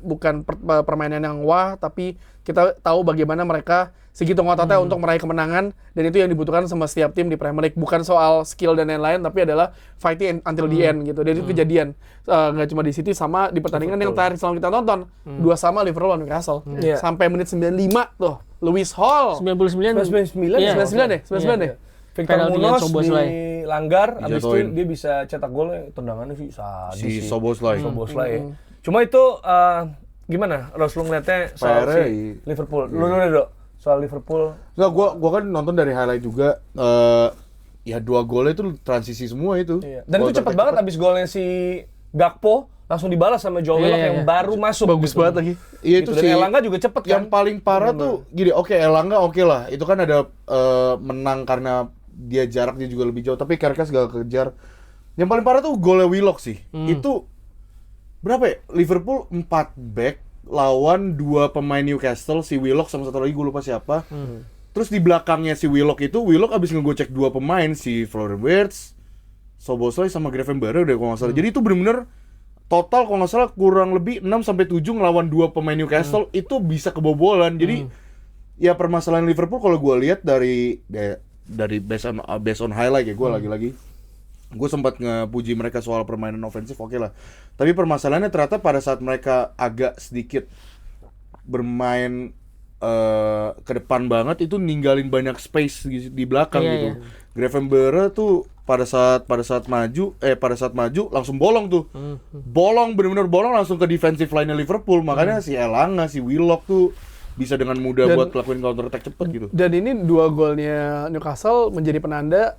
[SPEAKER 4] permainan yang wah, tapi kita tahu bagaimana mereka segitu ngototnya untuk meraih kemenangan, dan itu yang dibutuhkan sama setiap tim di Premier League. Bukan soal skill dan lain-lain, tapi adalah fighting until the end gitu. Dan itu kejadian nggak cuma di City, sama di pertandingan yang terakhir selalu kita tonton 2-2 Liverpool lawan Newcastle. Sampai menit 95 tuh Lewis Hall
[SPEAKER 3] 99
[SPEAKER 2] 99
[SPEAKER 3] Iya.
[SPEAKER 4] 99 deh, 99 deh.
[SPEAKER 2] Victor
[SPEAKER 3] Penaltinya
[SPEAKER 2] Munoz
[SPEAKER 3] Szoboszlai.
[SPEAKER 2] dilanggar, abis itu
[SPEAKER 1] Dijatuhin.
[SPEAKER 2] dia bisa cetak golnya, tendangannya sih sadis
[SPEAKER 1] Si
[SPEAKER 2] sih.
[SPEAKER 1] Szoboszlai.
[SPEAKER 2] Szoboszlai ya. Cuma itu gimana Ros, lu ngeliatnya soal
[SPEAKER 1] PR-nya
[SPEAKER 2] si Liverpool? Lu dong soal Liverpool.
[SPEAKER 1] Nggak, gua kan nonton dari highlight juga. Ya 2 golnya itu transisi semua itu.
[SPEAKER 2] Dan
[SPEAKER 1] Gol
[SPEAKER 2] itu cepet banget abis golnya si Gakpo, langsung dibalas sama Joe Willock yang baru masuk.
[SPEAKER 4] Bagus
[SPEAKER 2] gitu.
[SPEAKER 4] banget lagi.
[SPEAKER 1] Iya itu
[SPEAKER 2] Dan
[SPEAKER 1] sih.
[SPEAKER 2] Elanga juga cepet kan.
[SPEAKER 1] Yang paling parah tuh gini, oke Elanga oke lah. Itu kan ada menang karena dia jaraknya juga lebih jauh, tapi Kerkes gak kejar. Yang paling parah tuh golnya Willock sih. Itu berapa ya? Liverpool 4 back lawan 2 pemain Newcastle, si Willock sama satu lagi gue lupa siapa. Terus di belakangnya si Willock abis ngegocek 2 pemain, si Florian Wirtz, Szoboszlai sama Gravenberch deh kalau nggak salah. Jadi itu bener-bener total kalau nggak salah kurang lebih 6-7 ngelawan 2 pemain Newcastle itu bisa kebobolan. Jadi ya permasalahan Liverpool kalau gue lihat dari based on highlight ya, gue lagi-lagi gue sempat ngepuji mereka soal permainan ofensif, oke lah. Tapi permasalahannya ternyata pada saat mereka agak sedikit bermain ke depan banget itu ninggalin banyak space di belakang gitu. Gravenberch tuh pada saat maju langsung bolong tuh. Bolong, benar-benar bolong langsung ke defensive line Liverpool. Makanya si Elanga, si Willock tuh bisa dengan mudah buat ngelakuin counter attack cepet gitu.
[SPEAKER 4] Dan ini 2 golnya Newcastle menjadi penanda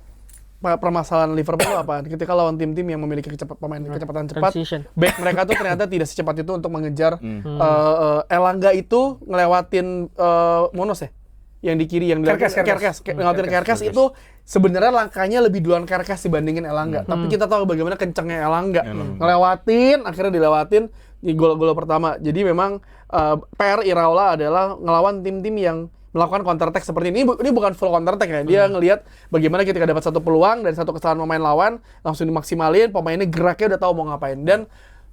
[SPEAKER 4] permasalahan Liverpool apa? Ketika lawan tim-tim yang memiliki kecepatan cepat, back mereka tuh ternyata tidak secepat itu untuk mengejar. Elanga itu ngelewatin Monos ya, yang di kiri, yang
[SPEAKER 2] Kerkes.
[SPEAKER 4] ngelewatin Kerkes itu sebenarnya langkahnya lebih duluan Kerkes dibandingin Elanga. Tapi kita tahu bagaimana kencengnya Elanga. Ngelewatin, akhirnya dilewatin di gol pertama. Jadi memang PR Iraola adalah ngelawan tim-tim yang melakukan counter attack seperti ini. Ini bukan full counter attack ya. Dia ngelihat bagaimana ketika dapat satu peluang dari satu kesalahan pemain lawan langsung dimaksimalin, pemainnya geraknya udah tahu mau ngapain. Dan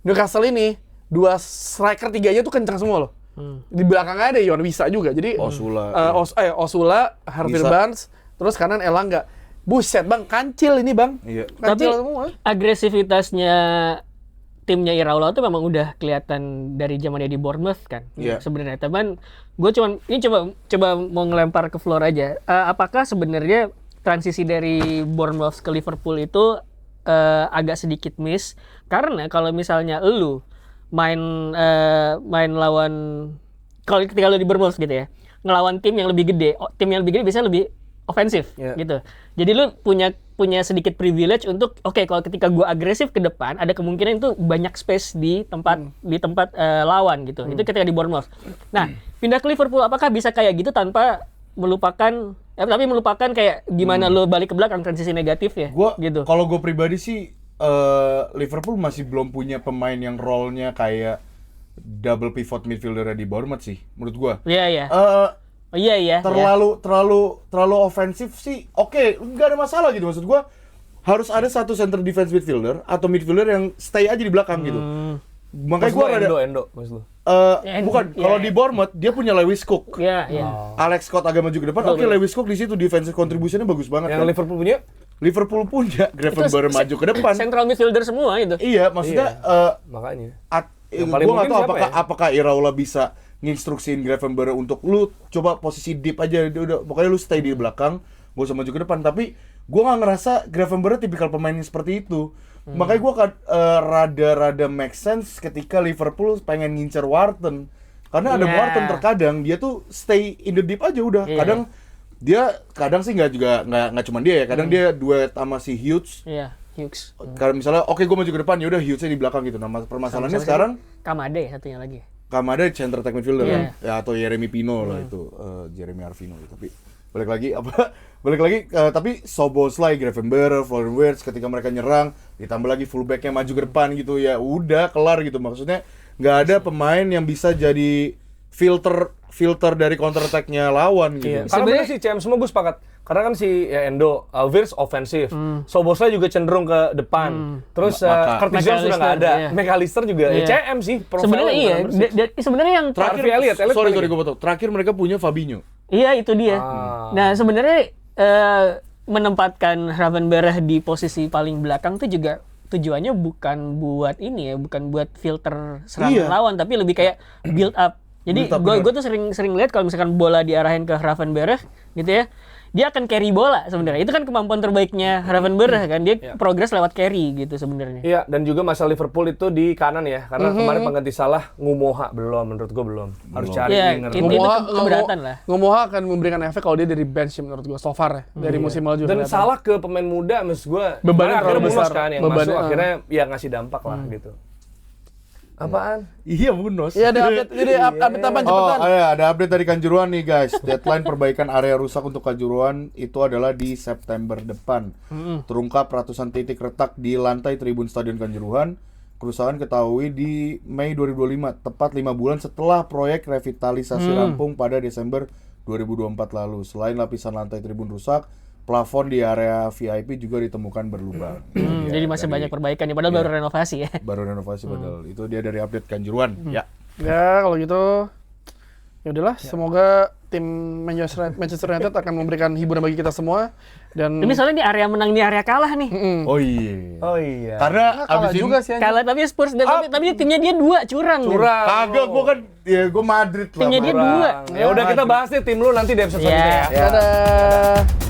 [SPEAKER 4] Newcastle ini 2 striker 3-nya tuh kencang semua loh. Di belakangnya ada Yon Wissa juga. Jadi Osula, Harvey Barnes, terus kanan Elanga. Buset bang, kancil ini bang.
[SPEAKER 1] Iya.
[SPEAKER 3] Tapi
[SPEAKER 4] Kancil semua.
[SPEAKER 3] agresivitasnya timnya Iraola tuh memang udah kelihatan dari zaman dia di Bournemouth kan. Sebenarnya teman, gue coba mau ngelempar ke floor aja. Apakah sebenarnya transisi dari Bournemouth ke Liverpool itu agak sedikit miss? Karena kalau misalnya lu main lawan, kalau ketika lu di Bournemouth gitu ya, ngelawan tim yang lebih gede biasanya lebih ofensif gitu. Jadi lu punya sedikit privilege untuk kalau ketika gua agresif ke depan ada kemungkinan itu banyak space di tempat lawan gitu. Itu ketika di Bournemouth. Nah, pindah ke Liverpool apakah bisa kayak gitu tanpa melupakan kayak gimana lu balik ke belakang transisi negatif ya? Gitu.
[SPEAKER 1] Kalau gue pribadi sih Liverpool masih belum punya pemain yang role-nya kayak double pivot midfielder di Bournemouth sih menurut gua.
[SPEAKER 3] Iya.
[SPEAKER 1] Terlalu ofensif sih. Oke, nggak ada masalah gitu. Maksud gua harus ada satu center defense midfielder atau midfielder yang stay aja di belakang gitu. Makanya gua ada
[SPEAKER 2] Endo maksud lu.
[SPEAKER 1] Bukan, kalau di Bournemouth dia punya Lewis Cook.
[SPEAKER 3] Iya.
[SPEAKER 1] Alex Scott agak maju ke depan. Oke, Lewis Cook di situ defensive contribution-nya bagus banget.
[SPEAKER 2] Yang
[SPEAKER 1] kan?
[SPEAKER 2] Liverpool punya
[SPEAKER 1] Gravenberch maju ke depan.
[SPEAKER 3] Central midfielder semua itu.
[SPEAKER 1] Iya, maksudnya
[SPEAKER 2] makanya.
[SPEAKER 1] Gue nggak tahu apakah Iraola bisa nginstruksiin Gravenberch untuk lu coba posisi deep aja, udah pokoknya lu stay di belakang, gak usah maju ke depan. Tapi gue nggak ngerasa Gravenberch tipikal pemain yang seperti itu. Makanya gue rada make sense ketika Liverpool pengen ngincer Wharton, karena ada Wharton terkadang dia tuh stay in the deep aja udah. Kadang sih nggak cuma dia ya, kadang dia duet sama si Hughes.
[SPEAKER 3] Hughes.
[SPEAKER 1] Kalau misalnya gue maju ke depan ya udah Hughes-nya di belakang gitu. Nah, permasalahannya sekarang
[SPEAKER 3] Kamade satunya lagi.
[SPEAKER 1] Kamada center attack midfielder kan? Ya, atau Yeremi Pino lah itu, Jeremy Arvino gitu. Tapi balik lagi tapi Szoboszlai, Gravenberch, Florian Wirtz ketika mereka nyerang ditambah lagi fullbacknya maju ke depan gitu ya udah kelar gitu. Maksudnya nggak ada pemain yang bisa jadi filter dari counter attack-nya lawan gitu.
[SPEAKER 2] Karena bener sih CM semua gue sepakat. Karena kan si Endo, Wirtz ofensif, Szoboszlai juga cenderung ke depan. Terus Curtis Jones sudah nggak ada, McAllister juga. CM sih.
[SPEAKER 3] Sebenarnya sebenarnya yang
[SPEAKER 1] Sorry gue potong. Terakhir mereka punya Fabinho.
[SPEAKER 3] Iya itu dia. Nah sebenarnya menempatkan Gravenberch di posisi paling belakang tuh juga tujuannya bukan buat filter serangan lawan, tapi lebih kayak build up. Jadi gue tuh sering lihat kalau misalkan bola diarahin ke Gravenberch gitu ya, dia akan carry bola sebenarnya. Itu kan kemampuan terbaiknya Gravenberch kan, dia progres lewat carry gitu sebenarnya.
[SPEAKER 2] Iya, dan juga masalah Liverpool itu di kanan ya, karena kemarin pengganti Salah Ngumoha menurut gue belum. Harus cari winger.
[SPEAKER 3] Itu keberatan lah.
[SPEAKER 4] Ngumoha akan memberikan efek kalau dia dari bench menurut gue so far ya, dari musim lalu juga.
[SPEAKER 2] Dan Salah ke pemain muda maksud gue
[SPEAKER 4] bebannya terlalu besar
[SPEAKER 2] kan yang masuk akhirnya ya ngasih dampak lah gitu. Apaan?
[SPEAKER 1] Iya, Bunos.
[SPEAKER 4] Iya, ada update. Jadi update apa cepetan?
[SPEAKER 1] Oh, ada update dari Kanjuruhan nih guys. Deadline perbaikan area rusak untuk Kanjuruhan itu adalah di September depan. Terungkap ratusan titik retak di lantai tribun Stadion Kanjuruhan. Kerusakan ketahui di Mei 2025, tepat 5 bulan setelah proyek revitalisasi rampung pada Desember 2024 lalu. Selain lapisan lantai tribun rusak, plafon di area VIP juga ditemukan berlubang.
[SPEAKER 3] Jadi masih banyak perbaikan ya, padahal baru renovasi ya.
[SPEAKER 1] Baru renovasi padahal. Itu dia dari update Kanjuruhan. Ya.
[SPEAKER 4] Ya, kalau gitu ya udahlah, semoga tim Manchester United akan memberikan hiburan bagi kita semua dan
[SPEAKER 3] Ini soalnya di area menang, di area kalah nih.
[SPEAKER 1] Oh iya.
[SPEAKER 2] Oh iya.
[SPEAKER 1] Karena
[SPEAKER 4] kalah
[SPEAKER 1] abis
[SPEAKER 4] juga
[SPEAKER 1] ini
[SPEAKER 4] sih anjing.
[SPEAKER 3] Kalah tapi Spurs dan tapi timnya dia 2 curang.
[SPEAKER 2] Curang.
[SPEAKER 1] kagak, gua kan ya gua Madrid lah.
[SPEAKER 3] Timnya dia 2.
[SPEAKER 2] Ya udah kita bahas nih tim lu nanti di episode selanjutnya ya.
[SPEAKER 4] Dadah.